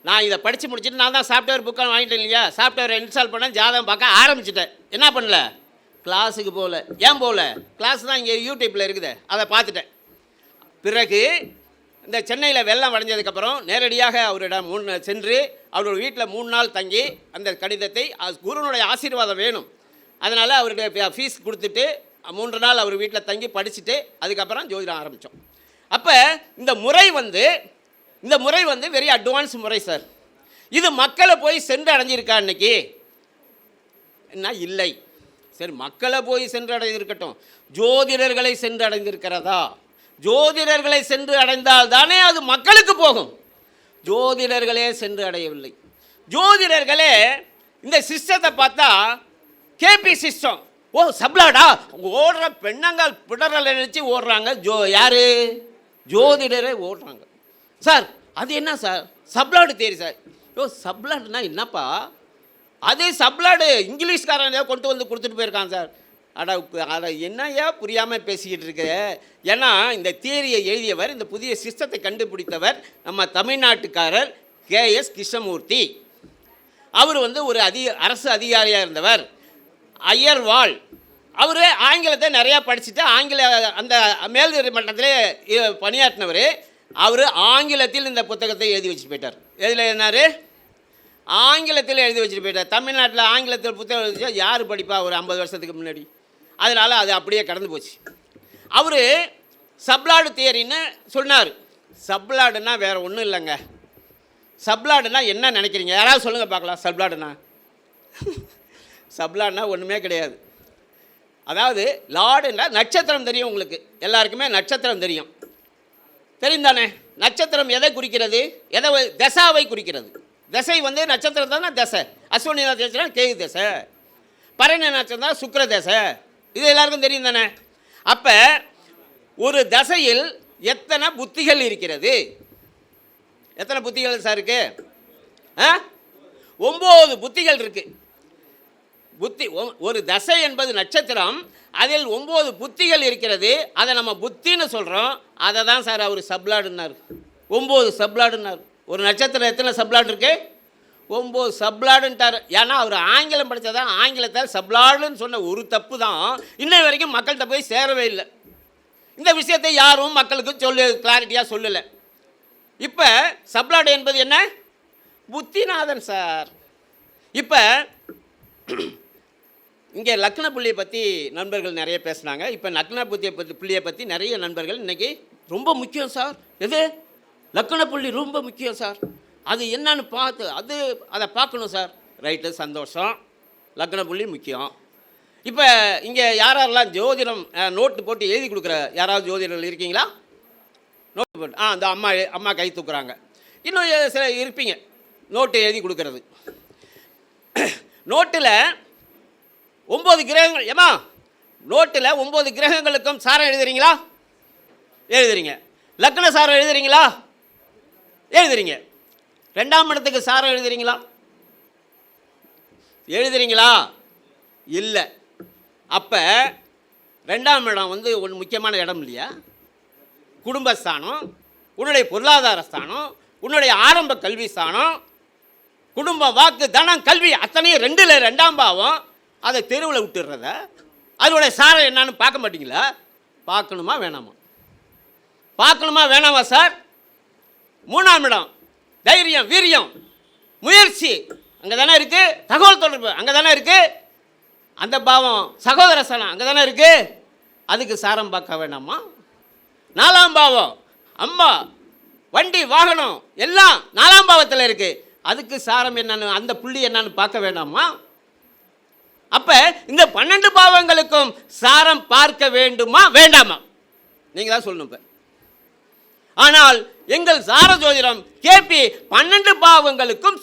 நான் இதை படித்து முடிச்சுட்டு நான் தான் சாஃப்ட்வேர் புக்கை வாங்கிட்டேன் இல்லையா, சாஃப்ட்வேரை இன்ஸ்டால் பண்ண ஜாதகம் பார்க்க ஆரம்பிச்சிட்டேன். என்ன பண்ணல? கிளாஸுக்கு போகல. ஏன் போகல? கிளாஸ் தான் இங்கே யூடியூப்பில் இருக்குது, அதை பார்த்துட்டேன். பிறகு இந்த சென்னையில் வெள்ளம் அடைஞ்சதுக்கப்புறம் நேரடியாக அவரிடம் சென்று அவரோட வீட்டில் 3 நாள் தங்கி அந்த கடிதத்தை, குருனுடைய ஆசீர்வாதம் வேணும், அதனால் அவருடைய ஃபீஸ் கொடுத்துட்டு 3 நாள் அவர் வீட்டில் தங்கி படிச்சுட்டு அதுக்கப்புறம் ஜோதிடம் ஆரம்பித்தோம். அப்போ இந்த முறை வந்து வெரி அட்வான்ஸ் முறை சார். இது மக்களை போய் சென்று அடைஞ்சிருக்கா இன்னைக்கு? என்ன இல்லை. சரி, மக்களை போய் சென்று அடைந்திருக்கட்டும், ஜோதிடர்களை சென்று அடைந்திருக்கிறதா? ஜோதிடர்களை சென்று அடைந்தால் தானே அது மக்களுக்கு போகும். ஜோதிடர்களே சென்று அடையவில்லை. ஜோதிடர்களே இந்த சிஸ்டத்தை பார்த்தா கேபி சிஸ்டம், ஓ சப்ளாடா, ஓடுற பெண்ணங்கால் பிடரலை நினச்சி ஓடுறாங்க. யார்? ஜோதிடரே ஓடுறாங்க. சார் அது என்ன சார்? சப்ளாடு தேரி சார். சப்ளாடுனா என்னப்பா? அதே சப்ளாடு இங்கிலீஷ்காரன் கொண்டு வந்து கொடுத்துட்டு போயிருக்கான் சார். அதை என்னையா புரியாமல் பேசிக்கிட்டு இருக்க? ஏன்னா இந்த தியரியை எழுதியவர், இந்த புதிய சிஸ்டத்தை கண்டுபிடித்தவர் நம்ம தமிழ்நாட்டுக்காரர் KS கிருஷ்ணமூர்த்தி. அவர் வந்து ஒரு அரசு அதிகாரியாக இருந்தவர். அய்யர்வாள் அவர் ஆங்கிலத்தை நிறையா படிச்சுட்டு ஆங்கில அந்த மேல்நீதிமன்றத்திலே பணியாற்றினவர். அவர் ஆங்கிலத்தில் இந்த புத்தகத்தை எழுதி வச்சுட்டு போயிட்டார். எதில் எழுதினார்? ஆங்கிலத்தில் எழுதி வச்சுட்டு போயிட்டார். தமிழ்நாட்டில் ஆங்கிலத்தில் புத்தகம் எழுதிச்சா யார் படிப்பா ஒரு 50 வருஷத்துக்கு முன்னாடி? அதனால் அது அப்படியே கடந்து போச்சு. அவர் சப்ளாடு தியரின்னு சொன்னார். சப்ளாடுன்னா வேறு ஒன்றும் இல்லைங்க. சப்ளாடுனா என்ன நினைக்கிறீங்க? யாராவது சொல்லுங்கள் பார்க்கலாம். சப்ளாடுனா சப்ளாடுனா ஒன்றுமே கிடையாது. அதாவது லாடுன்னா நட்சத்திரம் தெரியும் உங்களுக்கு எல்லாருக்குமே, நட்சத்திரம் தெரியும் தானே? நட்சத்திரம் எதை குறிக்கிறது? தசாவை குறிக்கிறது. தசை வந்து நட்சத்திரம் தானே தசை. அஸ்வினி நட்சத்திரம் கேது தசை, பரணி நட்சத்திரம் சுக்கிர தசை. இது எல்லாருக்கும் தெரியும் தானே? அப்போ ஒரு தசையில் எத்தனை புத்திகள் இருக்கிறது? எத்தனை புத்திகள் சார் இருக்கு? 9 புத்திகள் இருக்கு. ஒரு தசை என்பது நட்சத்திரம், அதில் 9 புத்திகள் இருக்கிறது. அதை நம்ம புத்தின்னு சொல்கிறோம். அதை தான் சார் அவர் சப்ளாடுன்னார். 9 சப்ளாடுன்னார். ஒரு நட்சத்திரம் எத்தனை சப்ளாடு இருக்கு? 9 சப்ளாடுன்ட்டார். ஏன்னா அவர் ஆங்கிலம் படித்ததான் ஆங்கிலத்தில் சப்ளாடுன்னு சொன்ன ஒரு தப்பு தான் இன்னை வரைக்கும் மக்கள்கிட்ட போய் சேரவே இல்லை. இந்த விஷயத்தை யாரும் மக்களுக்கு கிளாரிட்டியாக சொல்லலை. இப்போ சப்ளாடு என்பது என்ன? புத்திநாதன் சார். இப்போ இங்கே லக்ன புள்ளியை பற்றி நண்பர்கள் நிறைய பேசுனாங்க. இப்போ லக்ன புள்ளியை பற்றி நிறைய நண்பர்கள் இன்றைக்கி ரொம்ப முக்கியம் சார். எது? லக்ன புள்ளி ரொம்ப முக்கியம் சார். அது என்னன்னு பார்த்து அதை பார்க்கணும் சார். ரைட்டு, சந்தோஷம். லக்ன புள்ளி முக்கியம். இப்போ இங்கே யாரெல்லாம் ஜோதிடம் நோட்டு போட்டு எழுதி கொடுக்குற யாராவது ஜோதிடர்கள் இருக்கீங்களா? நோட்டு போட்டு அந்த அம்மா கை தூக்குறாங்க. இன்னும் சில இருப்பீங்க நோட்டு எழுதி கொடுக்கறது. நோட்டில் 9 கிரகங்கள் ஏமா நோட்டில் 9 கிரகங்களுக்கும் சாரம் எழுதுறீங்களா? எழுதுறீங்க. லக்ன சாரம் எழுதுறீங்களா? எழுதுறீங்க. 2ஆம் இடத்துக்கு சாரம் எழுதுறீங்களா? எழுதுறீங்களா? இல்லை. அப்போ 2ஆம் இடம் வந்து ஒரு முக்கியமான இடம் இல்லையா? குடும்பஸ்தானம், உன்னுடைய பொருளாதார ஸ்தானம், உன்னுடைய ஆரம்ப கல்வி ஸ்தானம், குடும்பம், வாக்கு, தனம், கல்வி அத்தனையும் 2ஆம் பாவம். அதை தெருவில் விட்டுடுறத அதனுடைய சாரம் என்னன்னு பார்க்க மாட்டீங்களா? பார்க்கணுமா வேணாமா? பார்க்கணுமா வேணாமா சார்? 3ஆம் இடம் தைரியம், வீரியம், முயற்சி அங்கே தானே இருக்குது. தகவல் தொடர்பு அங்கே தானே இருக்குது. அந்த பாவம் சகோதர ஸ்தானம் அங்கே தானே இருக்குது. அதுக்கு சாரம் பார்க்க வேணாமா? 4ஆம் பாவம் அம்மா, வண்டி, வாகனம் எல்லாம் 4ஆம் பாவத்தில் இருக்குது. அதுக்கு சாரம் என்னன்னு, அந்த புள்ளி என்னன்னு பார்க்க வேண்டாமா? அப்போ இந்த 12 பாவங்களுக்கும் சாரம் பார்க்க வேண்டுமா வேண்டாமா? நீங்கள் தான் சொல்லணும். இப்போ ஆனால் எங்கள் சார ஜோதிடம் கேபி 12 பாவங்களுக்கும்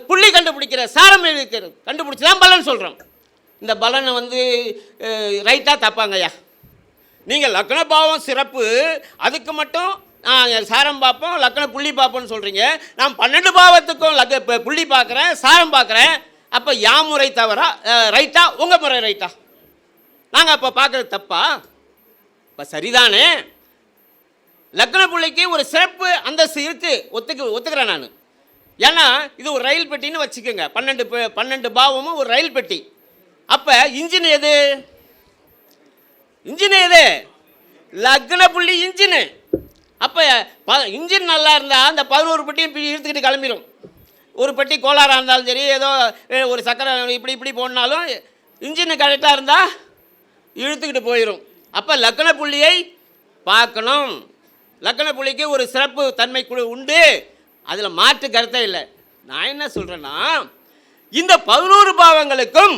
புள்ளி கண்டுபிடிக்கிற சாரம் இருக்கிறது. கண்டுபிடிச்சி தான் பலன் சொல்கிறோம். இந்த பலனை வந்து ரைட்டாக தப்பாங்கய்யா. நீங்கள் லக்ன பாவம் சிறப்பு, அதுக்கு மட்டும் சாரம் பார்ப்போம், லக்ன புள்ளி பார்ப்போம்னு சொல்கிறீங்க. நான் 12 பாவத்துக்கும் புள்ளி பார்க்குறேன், சாரம் பார்க்குறேன். அப்போ யா முறை தவறா ரைட்டா? உங்கள் முறை ரைட்டா? நாங்கள் அப்போ பார்க்குறது தப்பா? இப்போ சரிதானே. லக்ன புள்ளிக்கு ஒரு சிறப்பு அந்தஸ்து இருக்குது, ஒத்துக்கிறேன் நான். ஏன்னா இது ஒரு ரயில் பெட்டின்னு வச்சுக்கோங்க. 12 பாவமும் ஒரு ரயில் பெட்டி. அப்போ இன்ஜின் எது? லக்ன புள்ளி இன்ஜினு. அப்போ இன்ஜின் நல்லா இருந்தால் அந்த 11 பெட்டியும் இழுத்துக்கிட்டு கிளம்பிடும். ஒரு பெட்டி கோளாறாக இருந்தாலும் சரி, ஏதோ ஒரு சக்கரை இப்படி போனாலும் இன்ஜின் கரெக்டாக இருந்தால் இழுத்துக்கிட்டு போயிடும். அப்போ லக்ன புள்ளியை பார்க்கணும். லக்ன புள்ளிக்கு ஒரு சிறப்பு தன்மை உண்டு, அதில் மாற்று கருத்தே இல்லை. நான் என்ன சொல்கிறேன்னா, இந்த 11 பாவங்களுக்கும்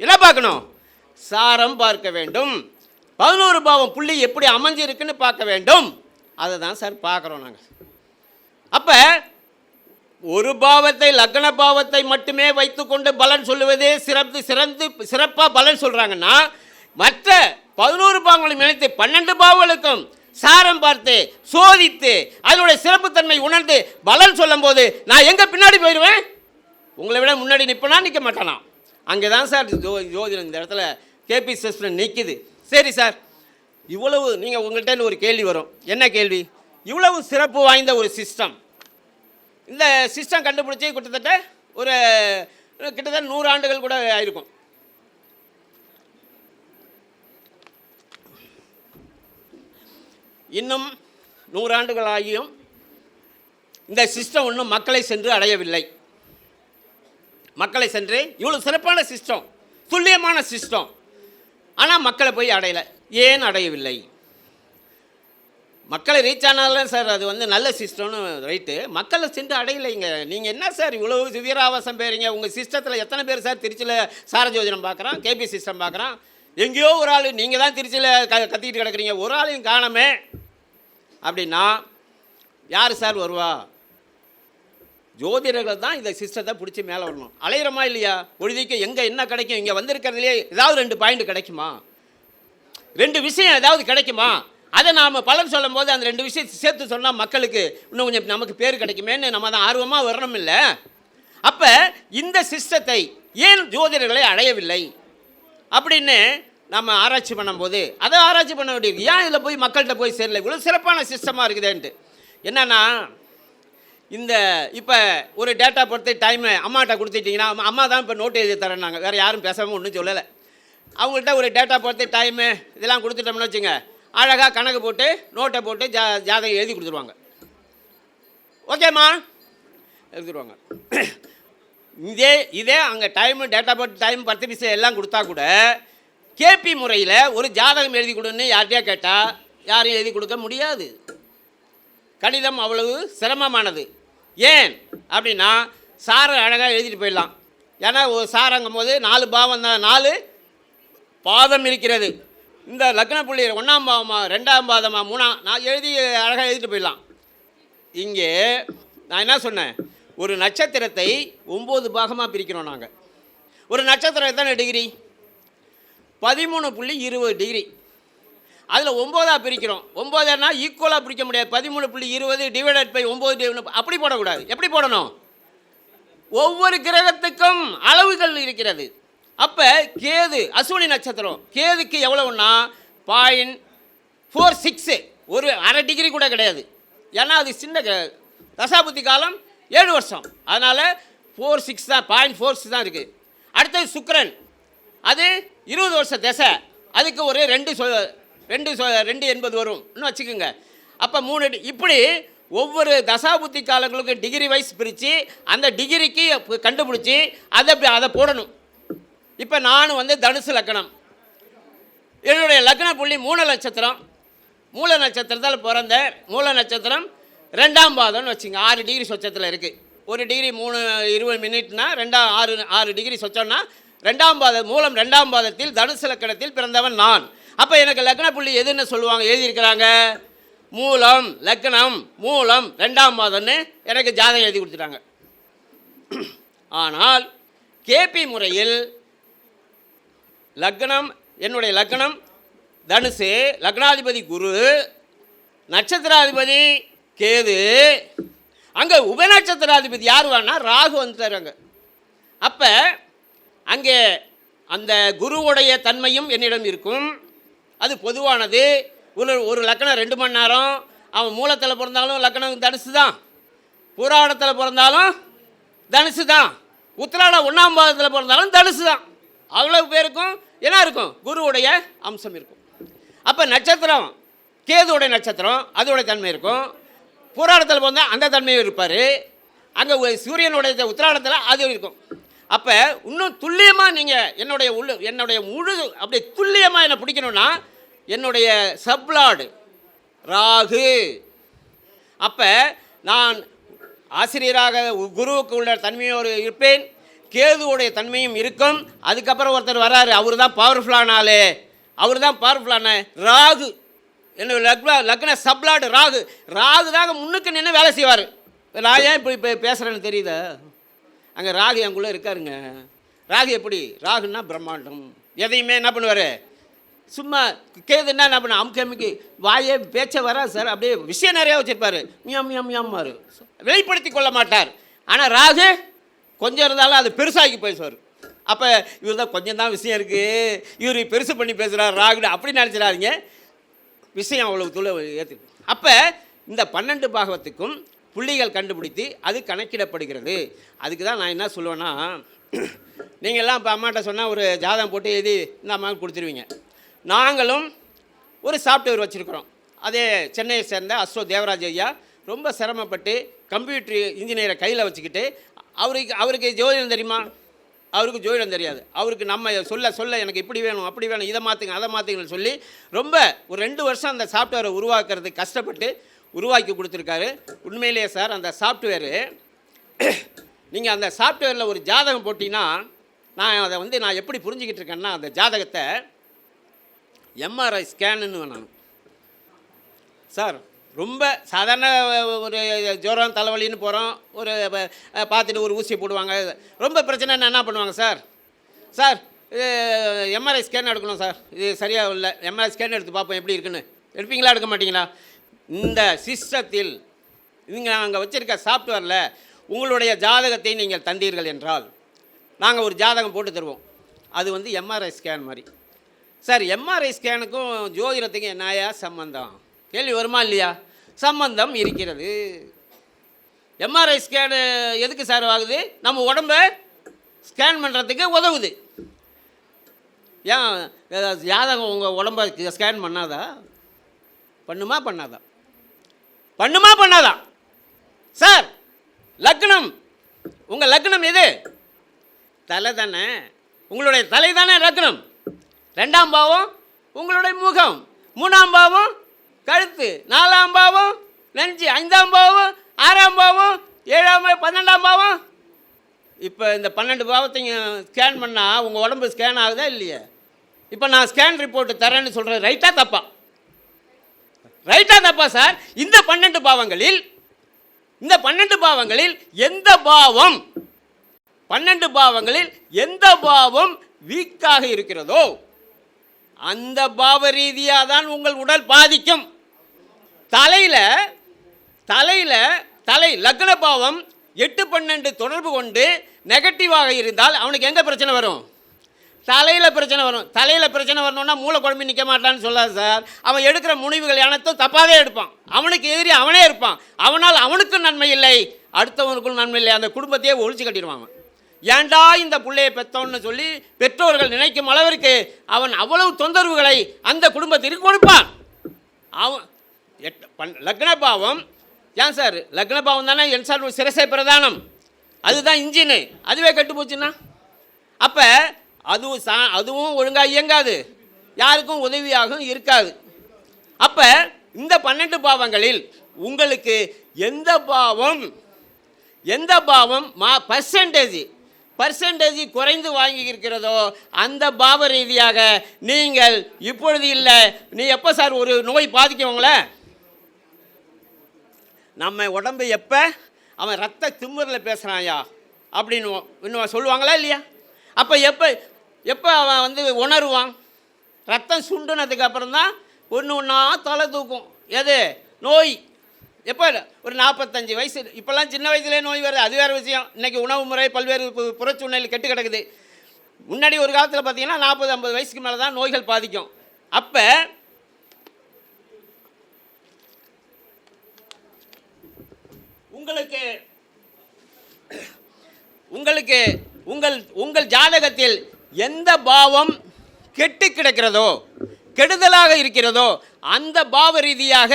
என்ன பார்க்கணும்? சாரம் பார்க்க வேண்டும். 11 பாவம் புள்ளி எப்படி அமைஞ்சிருக்குன்னு பார்க்க வேண்டும். அதை தான் சார் பார்க்குறோம் நாங்கள். அப்போ ஒரு பாவத்தை, லக்ன பாவத்தை மட்டுமே வைத்துக்கொண்டு பலன் சொல்லுவதே சிறப்பாக பலன் சொல்கிறாங்கன்னா, மற்ற 11 பாவங்களையும் இணைத்து 12 பாவங்களுக்கும் சாரம் பார்த்து சோதித்து அதனுடைய சிறப்புத்தன்மை உணர்ந்து பலன் சொல்லும் போது நான் எங்கே பின்னாடி போயிடுவேன்? உங்களை விட முன்னாடி நிற்பனா நிற்க மாட்டானா? அங்கே தான் சார் ஜோதிடம் இந்த இடத்துல கேபி சிஸ்டம் நிற்கிது. சரி சார், இவ்வளவு நீங்கள் உங்கள்கிட்ட ஒரு கேள்வி வரும். என்ன கேள்வி? இவ்வளவு சிறப்பு வாய்ந்த ஒரு சிஸ்டம், இந்த சிஸ்டம் கண்டுபிடிச்சி கிட்டத்தட்ட 100 ஆண்டுகள் கூட ஆயிருக்கும். இன்னும் 100 ஆண்டுகள் ஆகியும் இந்த சிஸ்டம் இன்னும் மக்களை சென்று அடையவில்லை. மக்களை சென்று இவ்வளோ சிறப்பான சிஸ்டம், துல்லியமான சிஸ்டம், ஆனால் மக்களை போய் அடையலை. ஏன் அடையவில்லை? மக்களை ரீச் ஆனாலும் சார் அது வந்து நல்ல சிஸ்டம்னு ரைட்டு, மக்களை சென்று அடையலைங்க. நீங்கள் என்ன சார் இவ்வளோ வீராவாசம் பேருங்க? உங்கள் சிஸ்டத்தில் எத்தனை பேர் சார் திருச்சியில் சாரஜோதிடம் பார்க்குறான், கேபி சிஸ்டம் பார்க்குறான்? எங்கேயோ ஒரு ஆள், நீங்கள் தான் திருச்சியில் கத்திக்கிட்டு கிடக்குறீங்க, ஒரு ஆளையும் காணமே அப்படின்னா யார் சார் வருவா? ஜோதிடர்கள் தான் இந்த சிஸ்டத்தை பிடிச்சி மேலே வரணும். அலையிறமா இல்லையா? பொழுதுக்கு எங்கே என்ன கிடைக்கும்? இங்கே வந்திருக்கிறதுலே ஏதாவது 2 பாயிண்ட் கிடைக்குமா? 2 விஷயம் ஏதாவது கிடைக்குமா? அதை நாம் பலன் சொல்லும் போது அந்த 2 விஷயத்தை சேர்த்து சொன்னால் மக்களுக்கு இன்னும் கொஞ்சம் நமக்கு பேர் கிடைக்குமேன்னு நம்ம தான் ஆர்வமாக வரணும் இல்லை? அப்போ இந்த சிஸ்டத்தை ஏன் ஜோதிடர்களை அடையவில்லை அப்படின்னு நம்ம ஆராய்ச்சி பண்ணும்போது அதை ஆராய்ச்சி பண்ண வேண்டியது. ஏன் இதில் போய் மக்கள்கிட்ட போய் சேரல? இவ்வளோ சிறப்பான சிஸ்டமாக இருக்குதுன்ட்டு. என்னென்னா, இந்த இப்போ ஒரு டேட்டா பொறுத்து டைமு அம்மாட்ட கொடுத்துட்டிங்கன்னா, அம்மா தான் இப்போ நோட்டு எழுதி தரேன்னாங்க, வேறு யாரும் பேசாமல் ஒன்றும் சொல்லலை. அவங்கள்ட்ட ஒரு டேட்டா பொறுத்து டைமு இதெல்லாம் கொடுத்துட்டோம்னு வச்சுங்க, அழகாக கணக்கு போட்டு நோட்டை போட்டு ஜாதகம் எழுதி கொடுத்துருவாங்க. ஓகேம்மா எழுதிடுவாங்க. இதே அங்கே டைமு டேட்டா போட்டு டைம் 10 நிமிஷம் எல்லாம் கொடுத்தா கூட கேபி முறையில் ஒரு ஜாதகம் எழுதி கொடுன்னு யார்கிட்டயா கேட்டால் யாரும் எழுதி கொடுக்க முடியாது. கணிதம் அவ்வளவு சிரமமானது. ஏன் அப்படின்னா, சாரை அழகாக எழுதிட்டு போயிடலாம். ஏன்னா ஒரு சாரங்கும் போது 4 பாவம் தான், 4 பாதம் இருக்கிறது. இந்த லக்ன புள்ளி 1ஆம் பாவமா 2ஆம் பாதமா 3ஆம், நான் அழகாக எழுதிட்டு போயிடலாம். இங்கே நான் என்ன சொன்னேன், ஒரு நட்சத்திரத்தை 9 பாகமாக பிரிக்கிறோம் நாங்கள். ஒரு நட்சத்திரம் எத்தனை டிகிரி? 13.20 டிகிரி. அதில் 9ஆக பிரிக்கிறோம். 9னா ஈக்குவலாக பிரிக்க முடியாது. 13.20 டிவைடட் பை 9 அப்படி போடக்கூடாது. எப்படி போடணும்? ஒவ்வொரு கிரகத்துக்கும் அளவுகள் இருக்கிறது. அப்போ கேது அஸ்வினி நட்சத்திரம், கேதுக்கு எவ்வளவுன்னா 0.46, ஒரு அரை டிகிரி கூட கிடையாது. ஏன்னா அது சின்ன தசாபுத்தி காலம் 7 வருஷம், அதனால் 46 தான், 0.46 தான் இருக்குது. அடுத்தது சுக்கிரன், அது 20 வருஷம் தசை, அதுக்கு ஒரு 2 என்பது வரும் இன்னும் வச்சுக்கோங்க. அப்போ 3 இப்படி ஒவ்வொரு தசாபுத்தி காலங்களுக்கு டிகிரி வைஸ் பிரித்து அந்த டிகிரிக்கு கண்டுபிடிச்சி அதை போடணும். இப்போ நான் வந்து தனுசு லக்னம், என்னுடைய லக்ன புள்ளி மூல நட்சத்திரம், மூல நட்சத்திரத்தில் பிறந்த மூல நட்சத்திரம் 2ஆம் பாதம்னு வச்சுங்க. 6 டிகிரி சொச்சத்தில் இருக்குது. 1 டிகிரி 20 மினிட்னா 6 டிகிரி சொச்சம்னா 2ஆம் பாதம், மூலம் 2ஆம் பாதத்தில் தனுசு லக்கணத்தில் பிறந்தவன் நான். அப்போ எனக்கு லக்ன புள்ளி எதுன்னு சொல்லுவாங்க, எழுதியிருக்கிறாங்க மூலம் லக்னம் மூலம் 2ஆம் பாதம்னு எனக்கு ஜாதகம் எழுதி கொடுத்துட்டாங்க. ஆனால் கேபி முறையில் லக்னம், என்னுடைய லக்னம் தனுசு, லக்னாதிபதி குரு, நட்சத்திராதிபதி கேது, அங்கே உபநட்சத்திராதிபதி யார் வானா ராகு வந்துட்டாங்க. அப்போ அங்கே அந்த குருவுடைய தன்மையும் என்னிடம் இருக்கும். அது பொதுவானது. ஒரு லக்னம் 2 மணி நேரம், அவன் மூலத்தில் பிறந்தாலும் லக்னம் தனுசு தான், புராணத்தில் பிறந்தாலும் தனுசு தான், உத்திராடம் 1ஆம் பாதத்தில் பிறந்தாலும் தனுசு தான். அவ்வளவு பேருக்கும் என்ன இருக்கும்? குருவுடைய அம்சம் இருக்கும். அப்போ நட்சத்திரம் கேதுவுடைய நட்சத்திரம், அதோடைய தன்மை இருக்கும். புராணத்தில் பிறந்தால் அந்த தன்மையும் இருப்பார். அங்கே சூரியனுடைய உத்திராடத்தில் அது இருக்கும். அப்போ இன்னும் துல்லியமாக நீங்கள் என்னுடைய முழு அப்படியே துல்லியமாக என்னை பிடிக்கணும்னா என்னுடைய சப்லாடு ராகு. அப்போ நான் ஆசிரியராக குருவுக்கு உள்ள தன்மையோடு இருப்பேன், கேதுவுடைய தன்மையும் இருக்கும். அதுக்கப்புறம் ஒருத்தர் வராரு, அவர் தான் பவர்ஃபுல்லான ஆள், அவர் தான் பவர்ஃபுல்லான ராகு. என்னோட லக்ன சப்லாடு ராகு. ராகு தாங்க முன்னுக்கு நின்று வேலை செய்வார். நான் ஏன் இப்போ பேசுகிறேன்னு தெரியுதா? அங்கே ராகு எங்குள்ளே இருக்காருங்க. ராகு எப்படி? ராகுன்னா பிரம்மாண்டம். எதையுமே என்ன பண்ணுவார், சும்மா கேதுன்னா என்ன பண்ண அமுக்கி வாயே பேச்ச வரா சார், அப்படியே விஷயம் நிறையா வச்சுருப்பார். மியாம்மாரு வெளிப்படுத்தி கொள்ள மாட்டார். ஆனால் ராகு கொஞ்சம் இருந்தாலும் அது பெருசாகி பேசுவார். அப்போ இவர் தான் கொஞ்சம் தான் விஷயம் இருக்குது, இவர் பெருசு பண்ணி பேசுகிறார் ராகுன்னு அப்படி நினச்சிடாதீங்க. விஷயம் அவ்வளவு தூள ஏற்று. அப்போ இந்த 12 பாகத்துக்கும் புள்ளிகள் கண்டுபிடித்து அது கணக்கிடப்படுகிறது. அதுக்கு தான் நான் என்ன சொல்லுவேன்னா, நீங்கள்லாம் இப்போ அம்மாட்ட சொன்னால் ஒரு ஜாதகம் போட்டு எழுதி இந்த அம்மாவுக்கு கொடுத்துருவீங்க. நாங்களும் ஒரு சாஃப்ட்வேர் வச்சுருக்குறோம். அதே சென்னையை சேர்ந்த அஸ்ரோ தேவராஜ் ஐயா ரொம்ப சிரமப்பட்டு கம்ப்யூட்டர் இன்ஜினியரை கையில் வச்சுக்கிட்டு, அவருக்கு ஜோதிடம் தெரியுமா? அவருக்கு ஜோதிடம் தெரியாது. அவருக்கு நம்ம சொல்ல எனக்கு இப்படி வேணும் அப்படி வேணும், இதை மாற்றுங்க அதை மாற்றுங்கன்னு சொல்லி ரொம்ப ஒரு 2 வருஷம் அந்த சாஃப்ட்வேரை உருவாக்குறதுக்கு கஷ்டப்பட்டு உருவாக்கி கொடுத்துருக்காரு. உண்மையிலேயே சார் அந்த சாஃப்ட்வேரு, நீங்கள் அந்த சாஃப்ட்வேரில் ஒரு ஜாதகம் போட்டிங்கன்னா நான் எப்படி புரிஞ்சுக்கிட்டு இருக்கேன்னா, அந்த ஜாதகத்தை எம்ஆர்ஐ ஸ்கேனுன்னு நான் சார் ரொம்ப சாதாரண ஒரு ஜுரம் தலைவலின்னு போகிறோம், ஒரு பார்த்துட்டு ஒரு ஊசியை போடுவாங்க. ரொம்ப பிரச்சனைன்னு என்ன பண்ணுவாங்க, சார் எம்ஆர்ஐ ஸ்கேன் எடுக்கணும் சார், இது சரியாக இல்லை, எம்ஆர்ஐ ஸ்கேன் எடுத்து பார்ப்போம் எப்படி இருக்குன்னு. எடுப்பீங்களா எடுக்க மாட்டிங்களா? இந்த சிஸ்டத்தில் நீங்கள் நாங்கள் வச்சுருக்க சாஃப்ட்வேரில் உங்களுடைய ஜாதகத்தை நீங்கள் தந்தீர்கள் என்றால் நாங்கள் ஒரு ஜாதகம் போட்டு தருவோம். அது எம்ஆர்ஐ ஸ்கேன் மாதிரி. சார் எம்ஆர்ஐ ஸ்கேனுக்கும் ஜோதிடத்துக்கும் என்னையா சம்பந்தம்? கேள்வி வருமா இல்லையா? சம்பந்தம் இருக்கிறது. எம்ஆர்ஐ ஸ்கேனு எதுக்கு சார் ஆகுது? நம்ம உடம்பை ஸ்கேன் பண்ணுறதுக்கு உதவுது. ஏன் ஜாதகம் உங்கள் உடம்பை ஸ்கேன் பண்ணாதா? பண்ணுமா பண்ணாதா? சார் லக்னம், உங்கள் லக்னம் எது? தலை தானே, உங்களுடைய தலை தானே லக்னம். 2ஆம் பாவம் உங்களுடைய முகம், 3ஆம் பாவம் கழுத்து, 4ஆம் பாவம் நெஞ்சு, 5ஆம் பாவம், 6ஆம் பாவம், 7ஆம் 12ஆம் பாவம் இப்போ இந்த 12 பாவத்தையும் ஸ்கேன் பண்ணால் உங்கள் உடம்பு ஸ்கேன் ஆகுதா இல்லையா? இப்போ நான் ஸ்கேன் ரிப்போர்ட் தரேன்னு சொல்கிறேன், ரைட்டாக தப்பா? ரைட்டாக தப்பா சார்? இந்த 12 பாவங்களில் எந்த பாவம் 12 பாவங்களில் எந்த பாவம் வீக்காக இருக்கிறதோ அந்த பாவ ரீதியாக தான் உங்கள் உடல் பாதிக்கும். தலை லக்ன பாவம் 8-12 தொடர்பு கொண்டு நெகட்டிவாக இருந்தால் அவனுக்கு எங்கே பிரச்சனை வரும்? தலையில் பிரச்சனை வரும். தலையில் பிரச்சனை வரணும்னா மூளை குழம்பி நிற்க மாட்டான்னு சொல்லாது சார். அவன் எடுக்கிற முடிவுகள் அனைத்தும் தப்பாகவே எடுப்பான். அவனுக்கு எதிரி அவனே இருப்பான். அவனால் அவனுக்கும் நன்மை இல்லை, அடுத்தவனுக்கும் நன்மை இல்லை. அந்த குடும்பத்தையே ஒழிச்சு கட்டிடுவாங்க. ஏண்டா இந்த பிள்ளையை பெற்றோன்னு சொல்லி பெற்றோர்கள் நினைக்கும் அளவிற்கு அவன் அவ்வளவு தொந்தரவுகளை அந்த குடும்பத்திற்கு கொடுப்பான். அவன் லக்ன பாவம் ஏன் சார்? லக்ன பாவம் தானே என்சார் சிரசை பிரதானம், அதுதான் இன்ஜினு. அதுவே கெட்டு போச்சுன்னா அப்போ அதுவும் ஒழுங்காக இயங்காது, யாருக்கும் உதவியாகவும் இருக்காது. அப்போ இந்த 12 பாவங்களில் உங்களுக்கு எந்த பாவம் பர்சன்டேஜ் குறைந்து வாங்கி இருக்கிறதோ அந்த பாவ ரீதியாக நீங்கள் இப்பொழுது இல்லை. நீ எப்போ சார் ஒரு நோய் பாதிக்கவங்கள? நம்ம உடம்பு எப்போ அவன் ரத்த திமிரில் பேசுகிறாயா அப்படின்னு இன்னும் சொல்லுவாங்களா இல்லையா? அப்போ எப்போ அவன் வந்து உணருவான்? ரத்தம் சுண்டுனதுக்கு அப்புறம் தான் ஒன்றா தலை தூக்கும். எது? நோய். எப்போ? ஒரு 45 வயசு. இப்போல்லாம் சின்ன வயசுலேயே நோய் வருது, அது வேறு விஷயம். இன்றைக்கி உணவு முறை பல்வேறு புறச்சூழ்நிலையில் கெட்டு கிடக்குது. முன்னாடி ஒரு காலத்தில் பார்த்தீங்கன்னா 40-50 வயசுக்கு மேலே தான் நோய்கள் பாதிக்கும். அப்போ உங்கள் ஜாதகத்தில் எந்த பாவம் கெட்டு கிடக்கிறதோ, கெடுதலாக இருக்கிறதோ அந்த பாவ ரீதியாக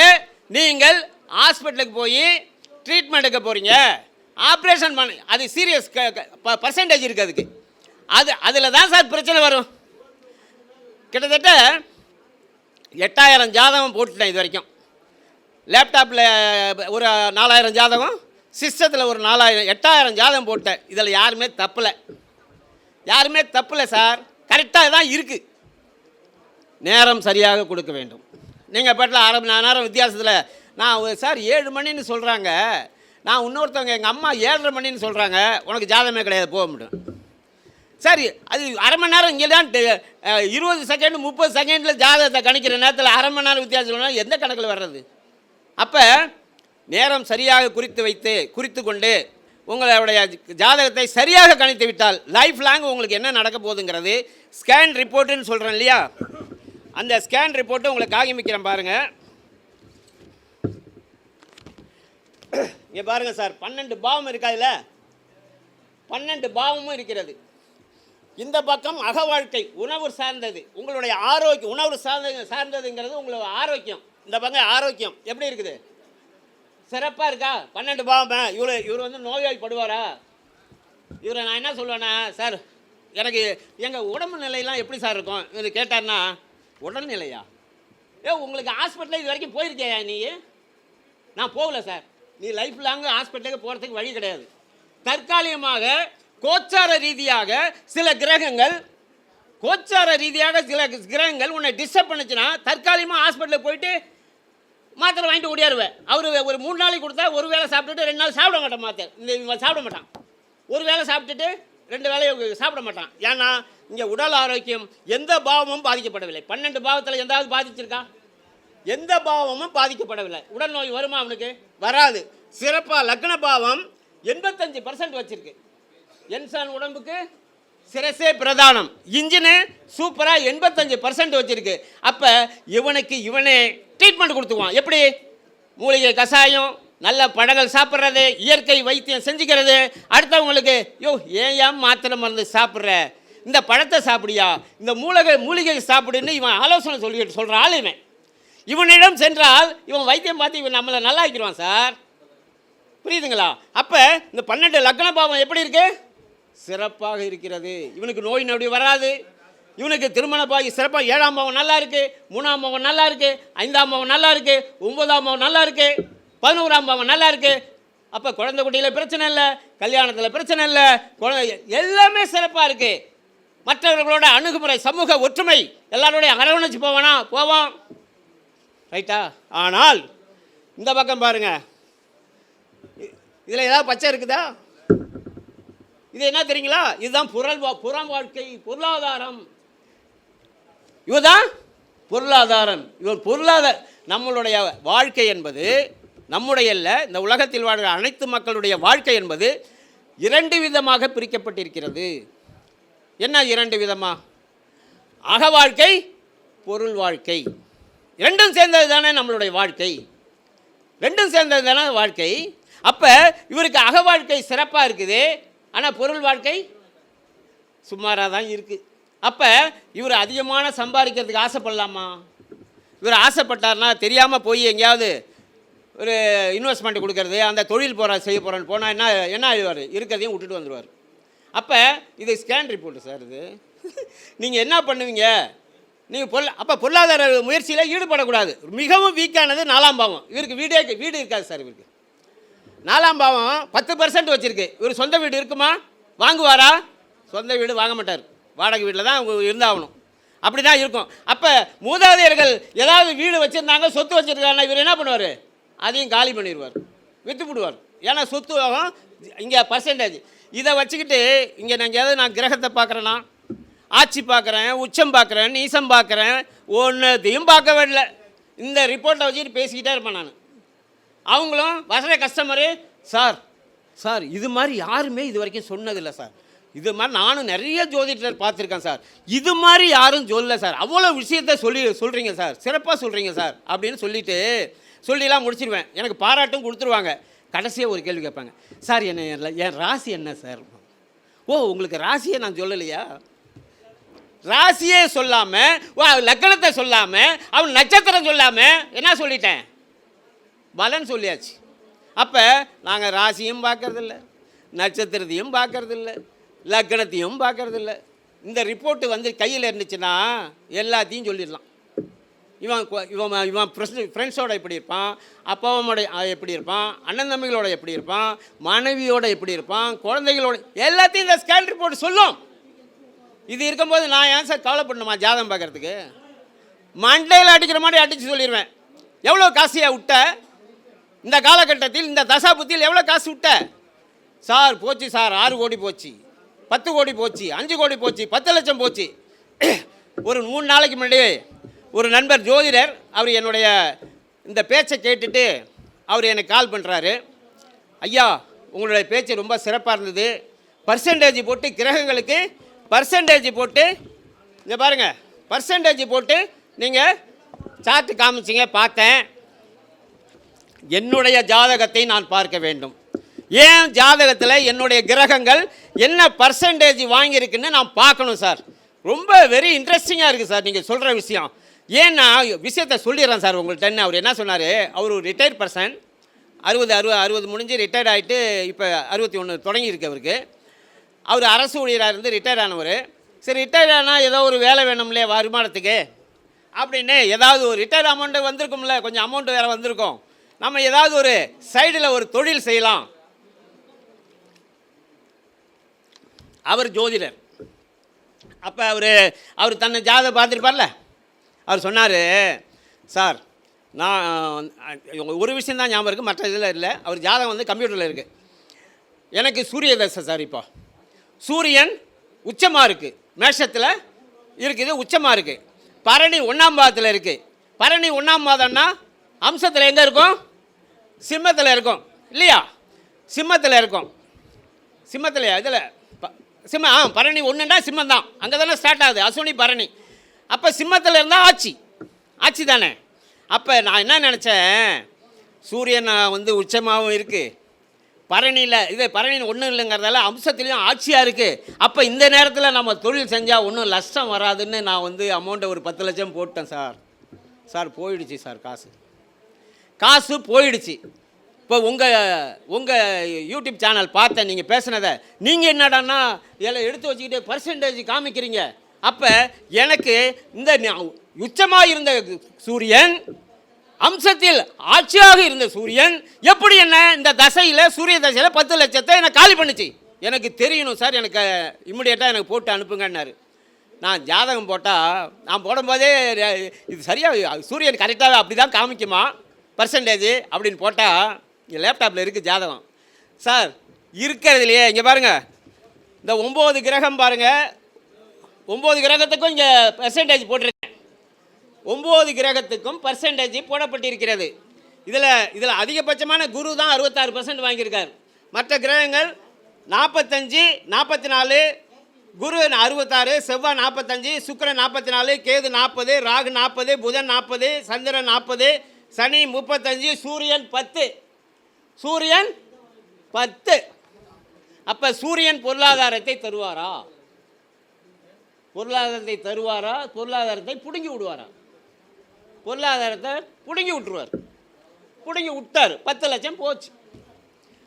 நீங்கள் ஹாஸ்பிட்டலுக்கு போய் ட்ரீட்மெண்ட் எடுக்க போகிறீங்க, ஆப்ரேஷன் பண்ண, அது சீரியஸ் பர்சன்டேஜ் இருக்குது அதுக்கு. அதில் தான் சார் பிரச்சனை வரும். கிட்டத்தட்ட 8000 ஜாதகம் போட்டுட்டேன் இது வரைக்கும். லேப்டாப்பில் ஒரு 4000 ஜாதகம், சிஸ்டத்தில் ஒரு 8000 ஜாதகம் போட்டேன். இதில் யாருமே தப்பில்லை சார். கரெக்டாக தான் இருக்குது. நேரம் சரியாக கொடுக்க வேண்டும். நீங்கள் பாட்டில் 1/2 மணி நேரம் வித்தியாசத்தில் நான் சார் 7 மணின்னு சொல்கிறாங்க, நான் இன்னொருத்தவங்க எங்கள் அம்மா 7:30 மணின்னு சொல்கிறாங்க, உனக்கு ஜாதகமே கிடையாது, போக முடியும். சரி, அது 1/2 மணி நேரம் இங்கே தான் 20 செகண்ட் 30 செகண்டில் ஜாதகத்தை கணிக்கிற நேரத்தில் 1/2 மணி நேரம் வித்தியாசம் எந்த கணக்கில் வர்றது? அப்போ நேரம் சரியாக குறித்து கொண்டு உங்களுடைய ஜாதகத்தை சரியாக கணித்து விட்டால் லைஃப் லாங் உங்களுக்கு என்ன நடக்க போகுதுங்கிறது ஸ்கேன் ரிப்போர்ட்டுன்னு சொல்கிறேன் இல்லையா, அந்த ஸ்கேன் ரிப்போர்ட்டு உங்களுக்கு காமிக்கிறேன் பாருங்கள். இங்கே பாருங்கள் சார், 12 பாவம் இருக்காதுல்ல, 12 பாவமும் இருக்கிறது. இந்த பக்கம் அக வாழ்க்கை, உணவு சார்ந்தது, உங்களுடைய ஆரோக்கியம், உணவு சார்ந்ததுங்கிறது உங்களோட ஆரோக்கியம். இந்த பக்கம் ஆரோக்கியம் எப்படி இருக்குது? சிறப்பாக இருக்கா? 12 பாவம். இவர் வந்து நோய்வாய்ப்படுவாரா? இவரை நான் என்ன சொல்லுவேன்னா, சார் எனக்கு எங்கள் உடம்பு நிலையெல்லாம் எப்படி சார் இருக்கும் இவர் கேட்டார்னா, உடல்நிலையா? உங்களுக்கு ஹாஸ்பிட்டலில் இது வரைக்கும் போயிருக்கியா நீ? நான் போகல சார். நீ லைஃப் லாங் ஹாஸ்பிட்டலுக்கு போகிறதுக்கு வழி கிடையாது. தற்காலிகமாக கோச்சார ரீதியாக சில கிரகங்கள் உன்னை டிஸ்டர்ப் பண்ணுச்சுன்னா தற்காலிகமாக ஹாஸ்பிட்டலுக்கு போயிட்டு மாத்திரை வாங்கிட்டு ஓடியாருவேன். அவர் ஒரு 3 நாளைக்கு கொடுத்தா ஒரு வேளை சாப்பிட்டுட்டு 2 நாள் சாப்பிட மாட்டான். இவன் சாப்பிட மாட்டான். ஒரு வேளை சாப்பிட்டுட்டு 2 வேளையை சாப்பிட மாட்டான். ஏன்னா இங்கே உடல் ஆரோக்கியம் எந்த பாவமும் பாதிக்கப்படவில்லை. 12 பாவத்தில் எந்தாவது பாதிச்சிருக்கா? எந்த பாவமும் பாதிக்கப்படவில்லை. உடல் நோய் வருமா? அவனுக்கு வராது. சிறப்பாக லக்ன பாவம் 85% வச்சிருக்கு. என்சான் உடம்புக்கு சிரசே பிரதானம், இன்ஜினு சூப்பராக 85% வச்சிருக்கு. அப்போ இவனே ட்ரீட்மெண்ட் கொடுத்துக்குவான். எப்படி? மூலிகை கஷாயம், நல்ல பழங்கள் சாப்பிட்றது, இயற்கை வைத்தியம் செஞ்சுக்கிறது. அடுத்தவங்களுக்கு ஏன் மாத்திரை மருந்து சாப்பிட்ற, இந்த பழத்தை சாப்பிடியா, இந்த மூலிகை சாப்பிடுன்னு இவன் ஆலோசனை சொல்கிற ஆள் இவனிடம் சென்றால் இவன் வைத்தியம் பார்த்து இவன் நம்மளை நல்லா ஆக்கிடுவான் சார். புரியுதுங்களா? அப்போ இந்த 12 லக்ன பாவம் எப்படி இருக்கு? சிறப்பாக இருக்கிறது. இவனுக்கு நோய் நொடி வராது. இவனுக்கு திருமண பாகி சிறப்பாக 7ஆம் பாவம் நல்லா இருக்கு, 3ஆம் பாவம் நல்லா இருக்கு, 5ஆம் பாவம் நல்லா இருக்கு, 9ஆம் பாவம் நல்லா இருக்கு, 11ஆம் பாவம் நல்லா இருக்கு. அப்போ குழந்தை குட்டியில் பிரச்சனை இல்லை, கல்யாணத்தில் பிரச்சனை இல்லை, எல்லாமே சிறப்பாக இருக்குது. மற்றவர்களோட அணுகுமுறை, சமூக ஒற்றுமை, எல்லாரோடைய அரவணைச்சு போவோம், ரைட்டா? ஆனால் இந்த பக்கம் பாருங்க, இதில் ஏதாவது பச்சை இருக்குதா? இது என்ன தெரியுங்களா? இதுதான் புறம் வாழ்க்கை, பொருளாதாரம். இவதான் பொருளாதாரம். நம்மளுடைய வாழ்க்கை என்பது, நம்முடைய இல்லை, இந்த உலகத்தில் வாழ்கிற அனைத்து மக்களுடைய வாழ்க்கை என்பது 2 விதமாக பிரிக்கப்பட்டிருக்கிறது. என்ன 2 விதமா? அக வாழ்க்கை, பொருள் வாழ்க்கை. 2ம் சேர்ந்தது தானே நம்மளுடைய வாழ்க்கை. 2ம் சேர்ந்தது தானே வாழ்க்கை. அப்போ இவருக்கு அக வாழ்க்கை சிறப்பாக இருக்குது, ஆனால் பொருள் வாழ்க்கை சுமாராக தான் இருக்குது. அப்போ இவர் அதிகமான சம்பாதிக்கிறதுக்கு ஆசைப்படலாமா? இவர் ஆசைப்பட்டார்னா தெரியாமல் போய் எங்கேயாவது ஒரு இன்வெஸ்ட்மெண்ட் கொடுக்கறது, அந்த தொழில் செய்ய போகிறேன்னு போனால் என்ன ஆயிடுவார்? இருக்கிறதையும் விட்டுட்டு வந்துடுவார். அப்போ இது ஸ்கேன் ரிப்போர்ட்டு சார். இது நீங்கள் என்ன பண்ணுவீங்க? நீங்கள் அப்போ பொருளாதார முயற்சியில் ஈடுபடக்கூடாது. மிகவும் வீக்கானது 4ஆம் பாவம். இவருக்கு வீடு இருக்காது சார். இவருக்கு 4ஆம் பாவம் 10% வச்சுருக்கு. இவர் சொந்த வீடு இருக்குமா? வாங்குவாரா? சொந்த வீடு வாங்க மாட்டார், வாடகை வீட்டில் தான் இருந்தாகணும். அப்படி தான் இருக்கும். அப்போ மூதாதையர்கள் ஏதாவது வீடு வச்சுருந்தாங்க, சொத்து வச்சுருக்காங்கன்னா இவர் என்ன பண்ணுவார்? அதையும் காலி பண்ணிடுவார், விற்றுப்பிடுவார். ஏன்னா சொத்து ஆகும் இங்கே பர்சன்டேஜ். இதை வச்சுக்கிட்டு இங்கே நான் கிரகத்தை பார்க்குறேன்னா, ஆட்சி பார்க்குறேன், உச்சம் பார்க்குறேன், நீசம் பார்க்குறேன், ஒன்றுத்தையும் பார்க்கவே இல்லை. இந்த ரிப்போர்ட்டை வச்சுக்கிட்டு பேசிக்கிட்டே இருப்பேன் நான். அவங்களும் வசதி கஸ்டமரு, சார் இது மாதிரி யாருமே இது வரைக்கும் சொன்னதில்லை சார். இது மாதிரி நானும் நிறைய ஜோதிடர் பார்த்துருக்கேன் சார், இது மாதிரி யாரும் சொல்லலை சார். அவ்வளோ விஷயத்த சொல்கிறீங்க சார், சிறப்பாக சொல்கிறீங்க சார் அப்படின்னு சொல்லிலாம் முடிச்சிடுவேன். எனக்கு பாராட்டும் கொடுத்துருவாங்க. கடைசியாக ஒரு கேள்வி கேட்பாங்க, சார் என் ராசி என்ன சார்? உங்களுக்கு ராசியை நான் சொல்லலையா? ராசியே சொல்லாமல், லக்கணத்தை சொல்லாமல், அவன் நட்சத்திரம் சொல்லாமல் என்ன சொல்லிட்டேன்? பலன் சொல்லியாச்சு. அப்போ நாங்கள் ராசியும் பார்க்கறதில்ல, நட்சத்திரத்தையும் பார்க்கறதில்ல, லக்கணத்தையும் பார்க்கறதில்ல. இந்த ரிப்போர்ட்டு கையில் இருந்துச்சுன்னா எல்லாத்தையும் சொல்லிடலாம். இவன் ஃப்ரெண்ட்ஸோட எப்படி இருப்பான், அப்பாவோட எப்படி இருப்பான், அண்ணன் தம்பிகளோட எப்படி இருப்பான், மனைவியோட எப்படி இருப்பான், குழந்தைகளோட எல்லாத்தையும் இந்த ஸ்கேன் ரிப்போர்ட் சொல்லும். இது இருக்கும்போது நான் ஏன் சார் கவலைப்படணுமா ஜாதகம் பார்க்குறதுக்கு? மண்டையில் அடிக்கிற மாதிரி அடித்து சொல்லிடுவேன். எவ்வளோ காசியாக விட்ட இந்த காலகட்டத்தில், இந்த தசாபுத்தியில் எவ்வளோ காசு விட்ட சார்? போச்சு சார், 6 கோடி போச்சு, 10 கோடி போச்சு, 5 கோடி போச்சு, 10 லட்சம் போச்சு. ஒரு 3 நாளைக்கு முன்னாடி ஒரு நண்பர் ஜோதிடர், அவர் என்னுடைய இந்த பேச்சை கேட்டுட்டு அவர் எனக்கு கால் பண்ணுறாரு. ஐயா, உங்களுடைய பேச்சு ரொம்ப சிறப்பாக இருந்தது, பர்சன்டேஜ் போட்டு கிரகங்களுக்கு பர்சன்டேஜ் போட்டு இங்கே பாருங்கள், பர்சன்டேஜ் போட்டு நீங்கள் சார்ட்டு காமிச்சிங்க, பார்த்தேன். என்னுடைய ஜாதகத்தை நான் பார்க்க வேண்டும். ஏன் ஜாதகத்தில் என்னுடைய கிரகங்கள் என்ன பர்சன்டேஜ் வாங்கியிருக்குன்னு நான் பார்க்கணும் சார். ரொம்ப வெரி இன்ட்ரெஸ்டிங்காக இருக்குது சார் நீங்கள் சொல்கிற விஷயம். ஏன்னா விஷயத்தை சொல்லிடுறேன் சார் உங்கள்கிட்ட. அவர் என்ன சொன்னார்? அவர் ஒரு ரிட்டையர்ட் பர்சன், 60 முடிஞ்சு ரிட்டையர்ட் ஆகிட்டு இப்போ 61 தொடங்கியிருக்கு அவருக்கு. அவர் அரசு ஊழியராக இருந்து ரிட்டையர் ஆனவர். சரி, ரிட்டையர் ஆனால் ஏதோ ஒரு வேலை வேணும் இல்லையா வருமானத்துக்கு அப்படின்னு, ஏதாவது ஒரு ரிட்டையர் அமௌண்ட்டு வந்திருக்கும்ல, கொஞ்சம் அமௌண்ட்டு வேறு வந்திருக்கும், நம்ம ஏதாவது ஒரு சைடில் ஒரு தொழில் செய்யலாம். அவர் ஜோதிடர். அப்போ அவர் தன்னை ஜாதகம் பார்த்துருப்பார்ல, அவர் சொன்னார், சார் நான் ஒரு விஷயந்தான் ஞாபகம் இருக்குது, மற்ற இதில் இல்லை. அவர் ஜாதகம் கம்ப்யூட்டரில் இருக்குது. எனக்கு சூரிய தசை சார். இப்போ சூரியன் உச்சமாக இருக்குது, மேஷத்தில் இருக்குது, உச்சமாக இருக்குது. பரணி 1ஆம் பாதத்தில் இருக்குது. பரணி 1ஆம் பாதம்னா அம்சத்தில் எங்கே இருக்கும்? சிம்மத்தில் இருக்கும் இல்லையா? சிம்மத்தில் இருக்கும். சிம்மத்தில் இதில் பரணி 1ன்னா சிம்மம் தான், அங்கே தானே ஸ்டார்ட் ஆகுது, அஸ்வினி பரணி. அப்போ சிம்மத்தில் இருந்தால் ஆட்சி தானே. அப்போ நான் என்ன நினச்சேன், சூரியன் உச்சமாகவும் இருக்குது, பரணியில் பரணி 1 இல்லைங்கிறதால அம்சத்துலேயும் ஆட்சியாக இருக்குது. அப்போ இந்த நேரத்தில் நம்ம தொழில் செஞ்சால் ஒன்றும் நஷ்டம் வராதுன்னு நான் அமௌண்ட்டை ஒரு 10 லட்சம் போட்டேன் சார். போயிடுச்சு சார், காசு போயிடுச்சு. இப்போ உங்கள் யூடியூப் சேனல் பார்த்தேன், நீங்கள் பேசுனதை. நீங்கள் என்னடான்னா எல்லாம் எடுத்து வச்சுக்கிட்டு பர்சன்டேஜ் காமிக்கிறீங்க. அப்போ எனக்கு இந்த உச்சமாக இருந்த சூரியன் அம்சத்தில் ஆட்சியாக இருந்த சூரியன் எப்படி என்ன இந்த தசையில் சூரிய தசையில் 10 லட்சத்தை என்னை காலி பண்ணுச்சு? எனக்கு தெரியணும் சார், எனக்கு இம்மிடியேட்டாக எனக்கு போட்டு அனுப்புங்கன்னாரு. நான் ஜாதகம் போட்டால் நான் போடும்போதே இது சரியாக சூரியன் கரெக்டாக அப்படி தான் காமிக்குமா பர்சன்டேஜ் அப்படின்னு போட்டால் இங்கே லேப்டாப்பில் இருக்குது ஜாதகம். சார் இருக்கிறதுலையே இங்கே பாருங்கள், இந்த 9 கிரகம் பாருங்கள், 9 கிரகத்துக்கும் இங்கே பர்சன்டேஜ் போட்டிருக்கேன். 9 கிரகத்துக்கும் பர்சன்டேஜ் போடப்பட்டிருக்கிறது. இதில் அதிகபட்சமான குரு தான் 66% வாங்கியிருக்கார். மற்ற கிரகங்கள் 45, 44, குரு 66, செவ்வாய் 45, சுக்கிரன் 44, கேது 40, ராகு 40, புதன் 40, சந்திரன் 40, சனி 35, சூரியன் 10. சூரியன் 10. அப்போ சூரியன் பொருளாதாரத்தை தருவாரா? பொருளாதாரத்தை தருவாரா? பொருளாதாரத்தை பிடுங்கி விடுவாரா? பொருளாதாரத்தை பிடுங்கி விட்டுருவார். பிடுங்கி விட்டார், 10 லட்சம் போச்சு.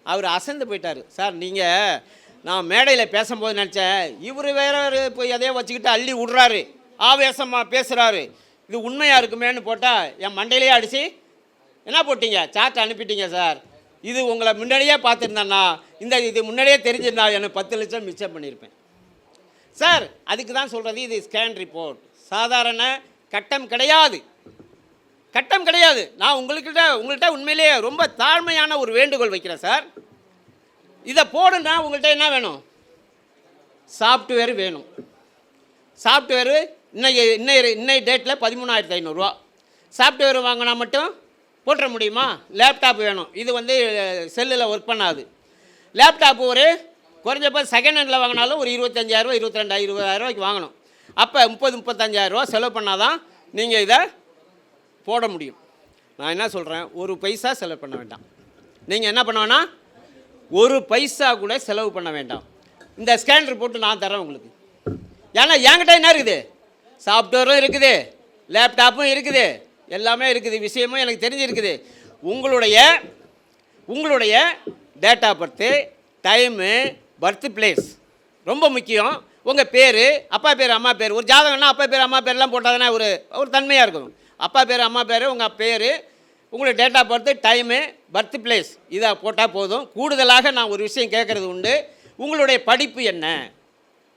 அவர் அசந்து போயிட்டார். சார் நீங்கள் நான் மேடையில் பேசும்போது நினச்சேன், இவர் வேற போய் எதையோ வச்சுக்கிட்டு அள்ளி விட்றாரு, ஆவேசமாக பேசுகிறாரு, இது உண்மையாக இருக்குமேன்னு போட்டால் என் மண்டையிலேயே அடித்து என்ன போட்டீங்க, சாட்டை அனுப்பிட்டீங்க சார். இது உங்களை முன்னாடியே பார்த்துருந்தேன்னா, இது முன்னாடியே தெரிஞ்சிருந்தா எனக்கு 10 லட்சம் மிச்சம் பண்ணியிருப்பேன் சார். அதுக்கு தான் சொல்கிறது, இது ஸ்கேன் ரிப்போர்ட், சாதாரண கட்டம் கிடையாது, கட்டம் கிடையாது. நான் உங்கள்கிட்ட உண்மையிலேயே ரொம்ப தாழ்மையான ஒரு வேண்டுகோள் வைக்கிறேன் சார். இதை போடுன்னா உங்கள்கிட்ட என்ன வேணும்? சாஃப்ட்வேர் வேணும். சாஃப்ட்வேரு இன்னைய டேட்டில் 13,500 ரூபா. சாஃப்ட்வேர் வாங்கினா மட்டும் போட்டுற முடியுமா? லேப்டாப் வேணும். இது செல்லில் ஒர்க் பண்ணாது. லேப்டாப்பு ஒரு குறைஞ்சப்போ செகண்ட் ஹேண்டில் வாங்கினாலும் ஒரு 25,000 22,000 20,000 ரூபாய்க்கு வாங்கணும். அப்போ 30,000 ரூபா செலவு பண்ணால் தான் நீங்கள் இதை போட முடியும். நான் என்ன சொல்கிறேன், ஒரு பைசா செலவு பண்ண வேண்டாம். நீங்கள் என்ன பண்ண வேணாம், ஒரு பைசா கூட செலவு பண்ண வேண்டாம். இந்த ஸ்கேன் ரிப்போர்ட்டு நான் தரேன் உங்களுக்கு. ஏன்னா என்கிட்ட என்ன இருக்குது, சாஃப்ட்வேரும் இருக்குது, லேப்டாப்பும் இருக்குது, எல்லாமே இருக்குது, விஷயமும் எனக்கு தெரிஞ்சிருக்குது. உங்களுடைய date of birth, time, birth place ரொம்ப முக்கியம். உங்கள் பேர், அப்பா பேர், அம்மா பேர். ஒரு ஜாதகம்னா அப்பா பேர் அம்மா பேர்லாம் போட்டால் தானே ஒரு தன்மையாக இருக்கும். அப்பா பேர், அம்மா பேர், உங்கள் பேர், உங்களுடைய date of birth, time, birth place, இதை போட்டால் போதும். கூடுதலாக நான் ஒரு விஷயம் கேட்குறது உண்டு, உங்களுடைய படிப்பு என்ன?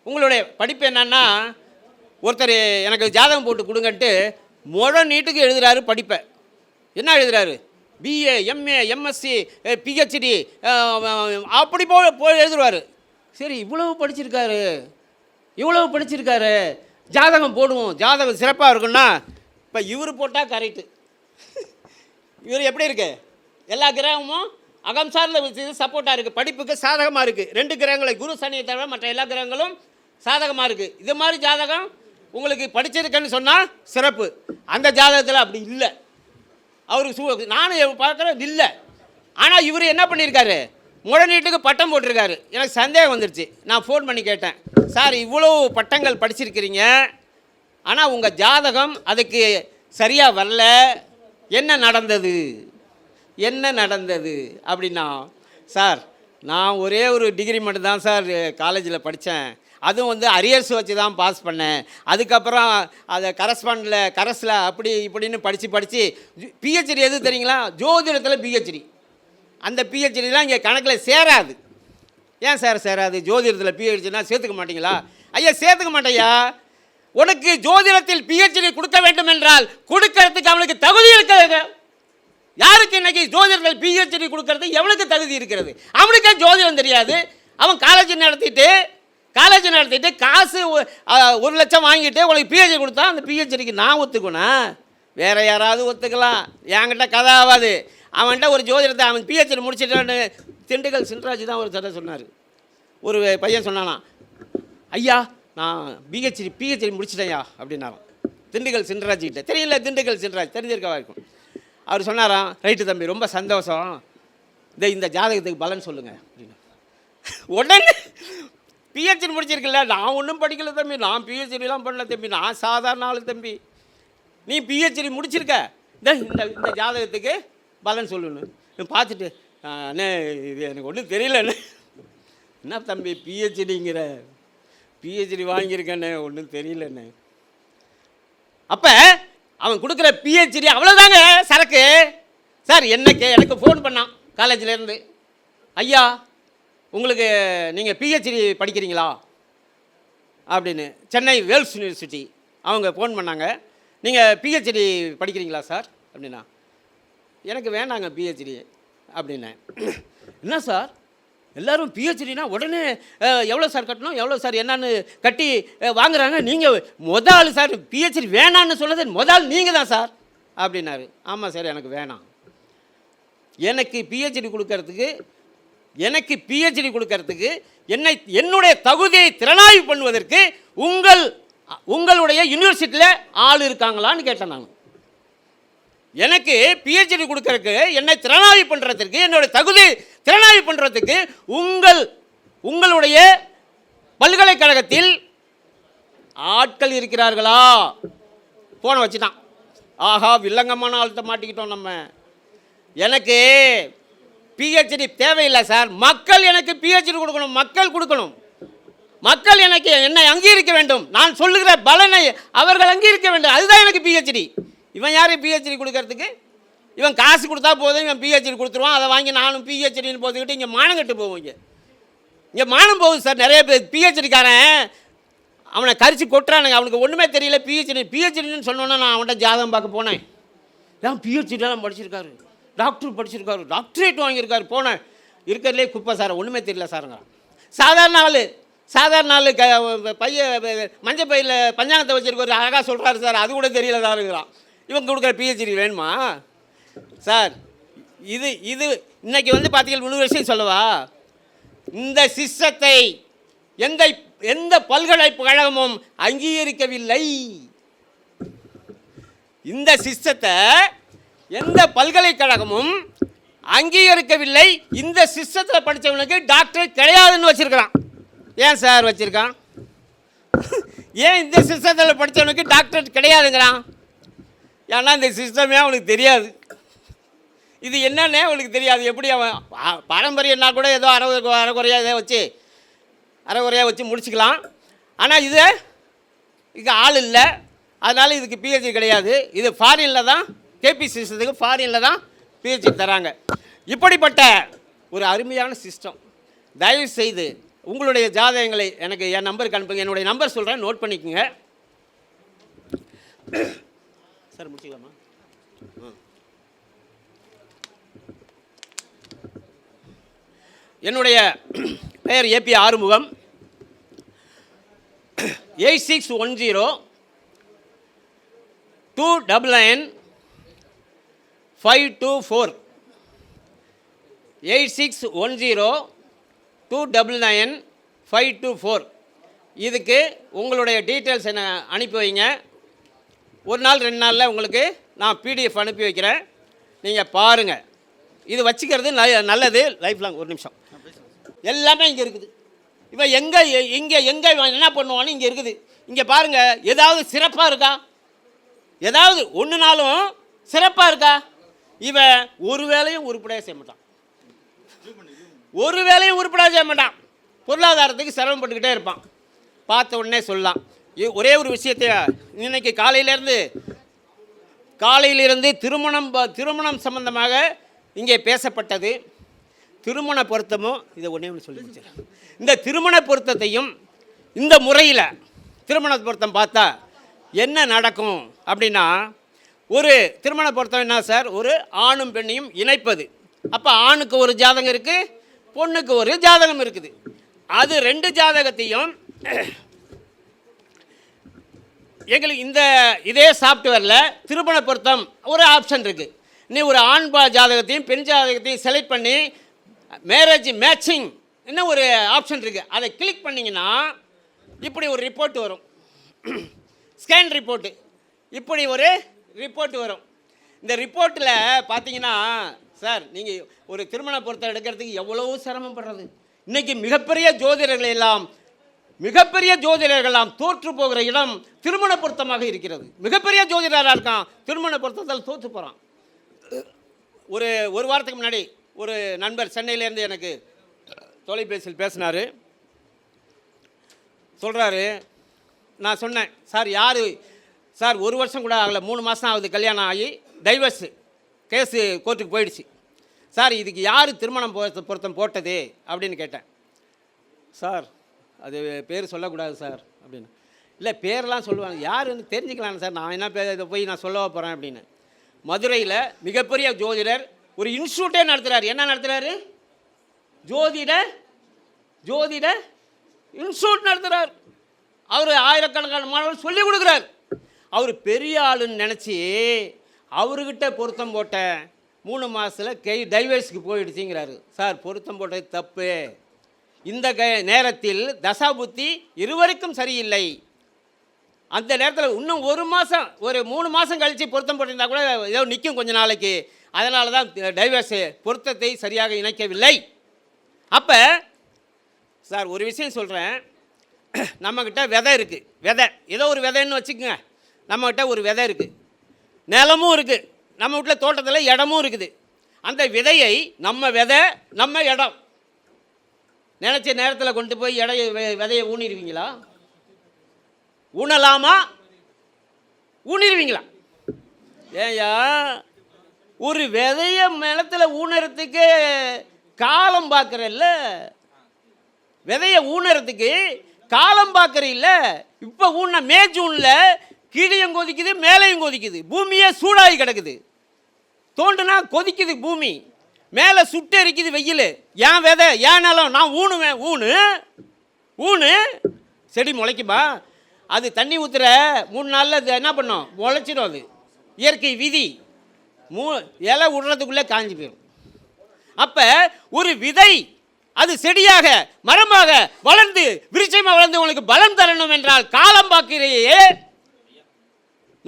உங்களுடைய படிப்பு என்னன்னா, ஒருத்தர் எனக்கு ஜாதகம் போட்டு கொடுங்கன்ட்டு நீட்டுக்கு எழுதுகிறாரு படிப்பை. என்ன எழுதுகிறாரு? பிஏ, எம்ஏ, எம்எஸ்சி, பிஹெச்டி அப்படி போய் எழுதுவார். சரி, இவ்வளவு படிச்சிருக்காரு, ஜாதகம் போடுவோம், ஜாதகம் சிறப்பாக இருக்குன்னா இப்போ இவர் போட்டால் கரெக்டு. இவர் எப்படி இருக்கு? எல்லா கிரகமும் அகம் சார்ந்த விஷயம் சப்போர்ட்டாக இருக்குது, படிப்புக்கு சாதகமாக இருக்குது. 2 கிரகங்களை குரு சனியை தவிர மற்ற எல்லா கிரகங்களும் சாதகமாக இருக்குது. இது மாதிரி ஜாதகம் உங்களுக்கு படிச்சிருக்கேன்னு சொன்னால் சிறப்பு. அந்த ஜாதகத்தில் அப்படி இல்லை. அவருக்கு நானும் பார்க்குறேன் இல்லை. ஆனால் இவர் என்ன பண்ணியிருக்காரு, நீட்டுக்கு பட்டம் போட்டிருக்காரு. எனக்கு சந்தேகம் வந்துடுச்சு. நான் ஃபோன் பண்ணி கேட்டேன், சார் இவ்வளோ பட்டங்கள் படிச்சிருக்கிறீங்க, ஆனால் உங்கள் ஜாதகம் அதுக்கு சரியாக வரல, என்ன நடந்தது அப்படின்னா, சார் நான் ஒரே ஒரு டிகிரி மட்டும்தான் சார் காலேஜில் படித்தேன், அதுவும் அரியர்ஸ் வச்சு தான் பாஸ் பண்ணேன். அதுக்கப்புறம் அதை கரஸில் அப்படி இப்படின்னு படித்து பிஹெச்டி எது தெரியுங்களா? ஜோதிடத்தில் பிஹெச்டி. அந்த பிஹெச்டிலாம் இங்கே கணக்கில் சேராது. ஏன் சார் சேராது? ஜோதிடத்தில் பிஹெச்டினா சேர்த்துக்க மாட்டீங்களா? ஐயா சேர்த்துக்க மாட்டேயா. உனக்கு ஜோதிடத்தில் பிஹெச்டி கொடுக்க வேண்டும் என்றால் கொடுக்கறதுக்கு அவனுக்கு தகுதி இருக்கிறது. யாருக்கு இன்னைக்கு ஜோதிடத்தில் பிஹெச்டி கொடுக்கறது எவனுக்கு தகுதி இருக்கிறது? அவனுக்கே ஜோதிடம் தெரியாது. அவன் காலேஜ் நடத்திட்டு காசு 1 லட்சம் வாங்கிட்டு உங்களுக்கு பிஹெச்டி கொடுத்தா அந்த பிஹெச்டிக்கு நான் ஒத்துக்கணும், வேற யாராவது ஒத்துக்கலாம். என்கிட்ட கதை ஆகாது. அவன்கிட்ட ஒரு ஜோதிடத்தை அவன் பிஹெச்டி முடிச்சிட்டான்னு திண்டுக்கல் சின்ராஜ் தான் ஒரு கதை சொன்னார். ஒரு பையன் சொன்னானா, ஐயா நான் பிஹெச்டி முடிச்சிட்டேன்யா அப்படின்னாராம். திண்டுக்கல் சின்ராஜ் கிட்ட தெரியல, திண்டுக்கல் சின்ராஜ் தெரிஞ்சிருக்கவா இருக்கும். அவர் சொன்னாராம், ரைட்டு தம்பி ரொம்ப சந்தோஷம், இந்த ஜாதகத்துக்கு பலன் சொல்லுங்கள் அப்படின்னு. உடனே பிஹெச்டி முடிச்சிருக்கல, நான் ஒன்றும் படிக்கல தம்பி, நான் பிஹெச்டிலாம் பண்ணல தம்பி, நான் சாதாரண ஆள் தம்பி, நீ பிஹெச்டி முடிச்சிருக்க, இந்த ஜாதகத்துக்கு பலன் சொல்லணும். பார்த்துட்டு அண்ணே இது எனக்கு ஒன்றும் தெரியலண்ணே. என்ன தம்பி பிஹெச்டி வாங்கியிருக்கேண்ணே, ஒன்றும் தெரியலண்ணே. அப்போ அவன் கொடுக்குற பிஹெச்டி அவ்வளோதாங்க சரக்கு. சார் எனக்கு ஃபோன் பண்ணான் காலேஜிலேருந்து, ஐயா உங்களுக்கு நீங்கள் பிஹெச்டி படிக்கிறீங்களா அப்படின்னு. சென்னை வேல்ஸ் யூனிவர்சிட்டி அவங்க ஃபோன் பண்ணாங்க, நீங்கள் பிஹெச்டி படிக்கிறீங்களா சார் அப்படின்னா. எனக்கு வேண்டாங்க பிஹெச்டி அப்படின்னேன். என்ன சார் எல்லோரும் பிஹெச்டினா உடனே எவ்வளோ சார் கட்டணும், எவ்வளோ சார் என்னன்னு கட்டி வாங்குறாங்க, நீங்கள் ஆள் சார் பிஹெச்டி வேணான்னு சொன்னது ஆள் நீங்கள் தான் சார் அப்படின்னாரு. ஆமாம் சார் எனக்கு வேணாம். எனக்கு பிஹெச்டி கொடுக்கறதுக்கு என்னுடைய தகுதியை திறனாய்வு பண்ணுவதற்கு உங்களுடைய யூனிவர்சிட்டியில் ஆள் இருக்காங்களான்னு கேட்டேன் நான். எனக்கு பிஹெச்டி கொடுக்கறதுக்கு என்னை திறனாய்வு பண்ணுறதுக்கு என்னுடைய தகுதி திறனாய்வு பண்ணுறதுக்கு உங்களுடைய பல்கலைக்கழகத்தில் ஆட்கள் இருக்கிறார்களா? போனை வச்சுட்டான். ஆஹா வில்லங்கமான ஆள்கிட்ட மாட்டிக்கிட்டோம் நம்ம. எனக்கு பிஹெச்டி தேவையில்லை சார், மக்கள் எனக்கு பிஹெச்டி கொடுக்கணும், மக்கள் எனக்கு என்னை அங்கீகரிக்க வேண்டும், நான் சொல்லுகிற பலனை அவர்கள் அங்கீகரிக்க வேண்டும், அதுதான் எனக்கு பிஹெச்டி. இவன் யார் பிஹெச்டி கொடுக்கறதுக்கு? இவன் காசு கொடுத்தா போதும், இவன் பிஹெச்டி கொடுத்துருவான். அதை வாங்கி நானும் பிஹெச்டின்னு போட்டுக்கிட்டு இங்கே மானம் கட்டு போவோம். இங்கே மானம் போகுது சார். நிறைய பேர் பிஹெச்டிக்காரன் அவனை கரிச்சு கொட்டுறானுங்க, அவனுக்கு ஒன்றுமே தெரியல. பிஹெச்டின்னு சொன்னோன்னா நான் அவன்கிட்ட ஜாதகம் பார்க்க போனேன். ஏன் பிஹெச்டிலாம் படிச்சிருக்காரு, டாக்டர் படிச்சிருக்காரு, டாக்டரேட் வாங்கியிருக்காரு. போனேன், இருக்கிறதுலே குப்பை சார், ஒன்றுமே தெரியல சாருங்க. சாதாரண ஆள் பைய மஞ்சள் பையில் பஞ்சாங்கத்தை வச்சுருக்காரு, அழகாக சொல்கிறாரு சார், அது கூட தெரியல சாருங்கிறான். இவங்க கொடுக்குற பிஹெச்டி வேணுமா சார்? இது இன்னைக்கு பார்த்தீங்கன்னா இன்னொரு விஷயம் சொல்லவா, இந்த சிஸ்டத்தை எந்த பல்கலைக்கழகமும் அங்கீகரிக்கவில்லை. இந்த சிஸ்டத்தை எந்த பல்கலைக்கழகமும் அங்கீகரிக்கவில்லை. இந்த சிஸ்டத்தில் படித்தவனுக்கு டாக்டரேட் கிடையாதுன்னு வச்சுருக்கிறான். ஏன் சார் வச்சுருக்கான்? ஏன் இந்த சிஸ்டத்தில் படித்தவனுக்கு டாக்டரேட் கிடையாதுங்கிறான்? ஏன்னா இந்த சிஸ்டமே அவனுக்கு தெரியாது, இது என்னன்னே அவனுக்கு தெரியாது. எப்படி அவன் பாரம்பரியம்னா கூட ஏதோ அரைகுறையாக வச்சு முடிச்சுக்கலாம். ஆனால் இதுக்கு ஆள் இல்லை, அதனால் இதுக்கு பிஹெச்டி கிடையாது. இது ஃபாரினில் தான், கேபி சிஸ்டத்துக்கு ஃபாரினில் தான் பிஹெச்டி தராங்க. இப்படிப்பட்ட ஒரு அருமையான சிஸ்டம். தயவு செய்து உங்களுடைய ஜாதகங்களை எனக்கு என் நம்பருக்கு அனுப்புங்க. என்னுடைய நம்பர் சொல்கிறேன், நோட் பண்ணிக்கோங்க சார். முடிச்சுக்கலாமா? என்னுடைய பெயர் ஏபி ஆறுமுகம். 8610-299-524 8610-299-524. இதுக்கு உங்களுடைய டீட்டெயில்ஸ் என்ன அனுப்பி வைங்க. ஒரு நாள் 2 நாளில் உங்களுக்கு நான் பிடிஎஃப் அனுப்பி வைக்கிறேன், நீங்கள் பாருங்கள். இது வச்சுக்கிறது நல்லது. Life long. ஒரு நிமிஷம். எல்லாமே இங்கே இருக்குது. இவன் இங்கே என்ன பண்ணுவான்னு இங்கே இருக்குது. இங்கே பாருங்கள், ஏதாவது சிறப்பாக இருக்கா? ஏதாவது ஒன்று நாளும் சிறப்பாக இருக்கா? இவன் ஒரு வேலையும் உருப்படியாக செய்ய மாட்டான். பொருளாதாரத்துக்கு சிரமப்பட்டுக்கிட்டே இருப்பான். பார்த்த உடனே சொல்லலாம். ஒரே ஒரு விஷயத்தை இன்னைக்கு காலையிலிருந்து திருமணம் சம்பந்தமாக இங்கே பேசப்பட்டது. திருமண பொருத்தமும் இதை ஒன்றே சொல்லி முடிச்சிடறேன். இந்த திருமண பொருத்தத்தையும் இந்த முறையில் திருமண பொருத்தம் பார்த்தா என்ன நடக்கும் அப்படின்னா, ஒரு திருமண பொருத்தம் என்ன சார், ஒரு ஆணும் பெண்ணையும் இணைப்பது. அப்போ ஆணுக்கு ஒரு ஜாதகம் இருக்குது, பொண்ணுக்கு ஒரு ஜாதகம் இருக்குது. அது 2 ஜாதகத்தையும் எங்களுக்கு இதே சாஃப்ட்வேரில் திருமண பொருத்தம் ஒரு ஆப்ஷன் இருக்குது. நீ ஒரு ஆண் ஜாதகத்தையும் பெண் ஜாதகத்தையும் செலக்ட் பண்ணி மேரேஜ் மேட்சிங் இன்னும் ஒரு ஆப்ஷன் இருக்குது. அதை கிளிக் பண்ணிங்கன்னா இப்படி ஒரு ரிப்போர்ட் வரும், ஸ்கேன் ரிப்போர்ட்டு. இப்படி ஒரு ரிப்போர்ட் வரும். இந்த ரிப்போர்ட்டில் பார்த்தீங்கன்னா சார், நீங்கள் ஒரு திருமண பொருத்தம் எடுக்கிறதுக்கு எவ்வளோ சிரமப்படுறது. இன்றைக்கி மிகப்பெரிய ஜோதிடர்கள்லாம் தோற்று போகிற இடம் திருமண பொருத்தமாக இருக்கிறது. மிகப்பெரிய ஜோதிடராக இருக்கான், திருமண பொருத்தத்தில் தோற்று போகிறான். ஒரு வாரத்துக்கு முன்னாடி ஒரு நண்பர் சென்னையிலேருந்து எனக்கு தொலைபேசியில் பேசினார். சொல்கிறாரு, நான் சொன்னேன், சார் யார் சார் 1 வருஷம் கூட ஆகலை, 3 மாதம் ஆகுது கல்யாணம் ஆகி, டைவர்ஸு கேஸு கோர்ட்டுக்கு போயிடுச்சு. சார் இதுக்கு யார் திருமணம் பொருத்தம் போட்டது அப்படின்னு கேட்டேன். சார் அது பேர் சொல்லக்கூடாது சார் அப்படின்னு. இல்லை பேரெலாம் சொல்லுவாங்க, யாருன்னு தெரிஞ்சுக்கலாம் சார், நான் என்ன இதை போய் நான் சொல்லவா போகிறேன் அப்படின்னு. மதுரையில் மிகப்பெரிய ஜோதிடர் ஒரு இன்ஸ்டியூட்டே நடத்துகிறார். என்ன நடத்துகிறாரு? ஜோதிட இன்ஸ்டியூட் நடத்துகிறார். அவர் ஆயிரக்கணக்கான மாணவர்கள் சொல்லிக் கொடுக்குறார். அவர் பெரிய ஆளுன்னு நினச்சி அவர்கிட்ட பொருத்தம் போட்ட 3 மாதத்தில் டைவர்ஸுக்கு போயிடுச்சுங்கிறாரு. சார் பொருத்தம் போட்டது தப்பு. இந்த நேரத்தில் தசாபுத்தி இருவருக்கும் சரியில்லை. அந்த நேரத்தில் இன்னும் 1 மாதம், ஒரு 3 மாதம் கழித்து பொருத்தம் போட்டிருந்தா கூட ஏதோ நிற்கும் கொஞ்ச நாளைக்கு. அதனால தான் டைவர்ஸு பொருத்தத்தை சரியாக இணைக்கவில்லை. அப்போ சார் ஒரு விஷயம் சொல்கிறேன், நம்மக்கிட்ட விதை இருக்குது, விதை ஏதோ ஒரு விதைன்னு வச்சுக்கோங்க. நம்மக்கிட்ட ஒரு விதை இருக்குது, நிலமும் இருக்குது, நம்ம வீட்டில் தோட்டத்தில் இடமும் இருக்குது. அந்த விதையை நம்ம விதை நம்ம இடம் நினச்ச நேரத்தில் கொண்டு போய் விதையை ஊனிடுவீங்களா? ஊனலாமா? ஊனிடுவீங்களா? ஏயா ஒரு விதைய நிலத்தில் ஊனறதுக்கு காலம் பார்க்குறல்ல, விதைய ஊனறதுக்கு காலம் பார்க்குறீல்ல. இப்போ ஊன மே ஜூனில் கீழையும் கொதிக்குது மேலேயும் கொதிக்குது, பூமியே சூடாகி கிடக்குது. தோண்டுனா கொதிக்குது பூமி, மேலே சுட்டு எரிக்குது வெயில். ஏன் விதை ஏன் நிலம்? நான் ஊனுவேன். ஊனு செடி முளைக்குமா? அது தண்ணி ஊற்றுற 3 நாளில் அது என்ன பண்ணும்? முளைச்சிடும். அது இயற்கை விதி. இலை விடுறதுக்குள்ளே காஞ்சி போயிடும். அப்போ ஒரு விதை அது செடியாக மரமாக வளர்ந்து விருட்சமாக வளர்ந்து உங்களுக்கு பலம் தரணும் என்றால் காலம் பார்க்கிறையே.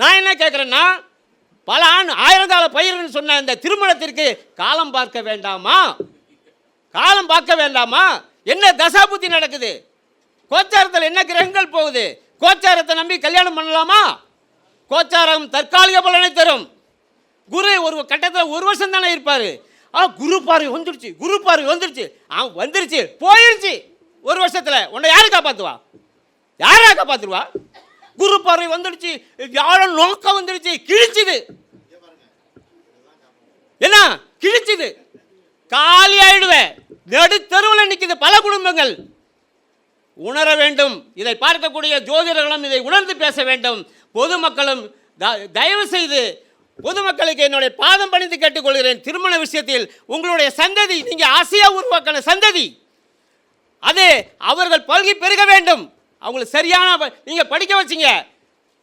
நான் என்ன கேட்குறேன்னா, பல ஆயிரங்கால பயிர்னு சொன்ன இந்த திருமணத்திற்கு காலம் பார்க்க வேண்டாமா? காலம் பார்க்க வேண்டாமா? என்ன தசாபுத்தி நடக்குது? கோச்சாரத்தில் என்ன கிரகங்கள் போகுது? கோச்சாரத்தை நம்பி கல்யாணம் பண்ணலாமா? கோச்சாரம் தற்காலிக பலனை தரும். குரு ஒரு கட்டத்தில் 1 வருஷம் தானே இருப்பார். குரு பார்வை வந்துடுச்சு, குரு பார்வை வந்துடுச்சு, வந்துருச்சு போயிடுச்சு. 1 வருஷத்தில் உன்னை யாரு காப்பாற்றுவா? யாரா காப்பாற்றுவா? குரு பார்வை வந்துடுச்சு, வியாழன் நோக்கம் வந்துடுச்சு, கிழிச்சுது. என்ன கிழிச்சுது? காலி ஆயிடுவேன். நடு தெருவில் நிற்குது பல குடும்பங்கள். உணர வேண்டும். இதை பார்க்கக்கூடிய ஜோதிடர்களும் இதை உணர்ந்து பேச வேண்டும். பொதுமக்களும் தயவு செய்து பொதுமக்களுக்கு என்னுடைய பாதம் பணிந்து கேட்டுக்கொள்கிறேன். திருமண விஷயத்தில் உங்களுடைய சந்ததி, நீங்கள் ஆசையாக உருவாக்கின சந்ததி, அது அவர்கள் பல்கி பெருக வேண்டும். அவங்களுக்கு சரியான நீங்கள் படிக்க வச்சிங்க,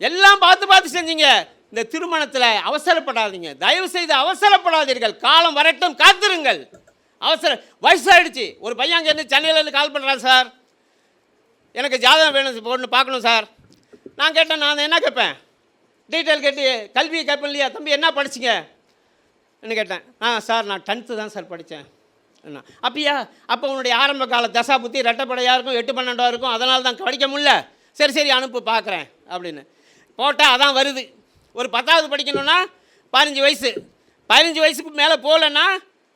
எல்லாம் பார்த்து செஞ்சீங்க. இந்த திருமணத்தில் அவசரப்படாதீங்க, தயவு செய்து அவசரப்படாதீர்கள். காலம் வரட்டும், காத்திருங்கள். வயசாகிடுச்சு. ஒரு பையன் அங்கேருந்து சென்னையிலேருந்து கால் பண்ணுறாரு, சார் எனக்கு ஜாதகம் வேணும், பொண்ணு பார்க்கணும் சார். நான் கேட்டேன், நான் என்ன கேட்பேன்? டீட்டெயில் கேட்டு கல்வியை கேட்பேன் இல்லையா? தம்பி என்ன படிச்சிங்க என்ன கேட்டேன். சார் நான் 10th தான் சார் படித்தேன். என்ன அப்படியா? அப்போ உன்னுடைய ஆரம்ப கால தசா புத்தி ரெட்டப்படையாக இருக்கும், 8 12 இருக்கும், அதனால தான் படிக்க முடியல. சரி அனுப்பு பார்க்குறேன் அப்படின்னு போட்டால் அதான் வருது. ஒரு 10வது படிக்கணும்னா 15 வயசு, 15 வயசுக்கு மேலே போகலன்னா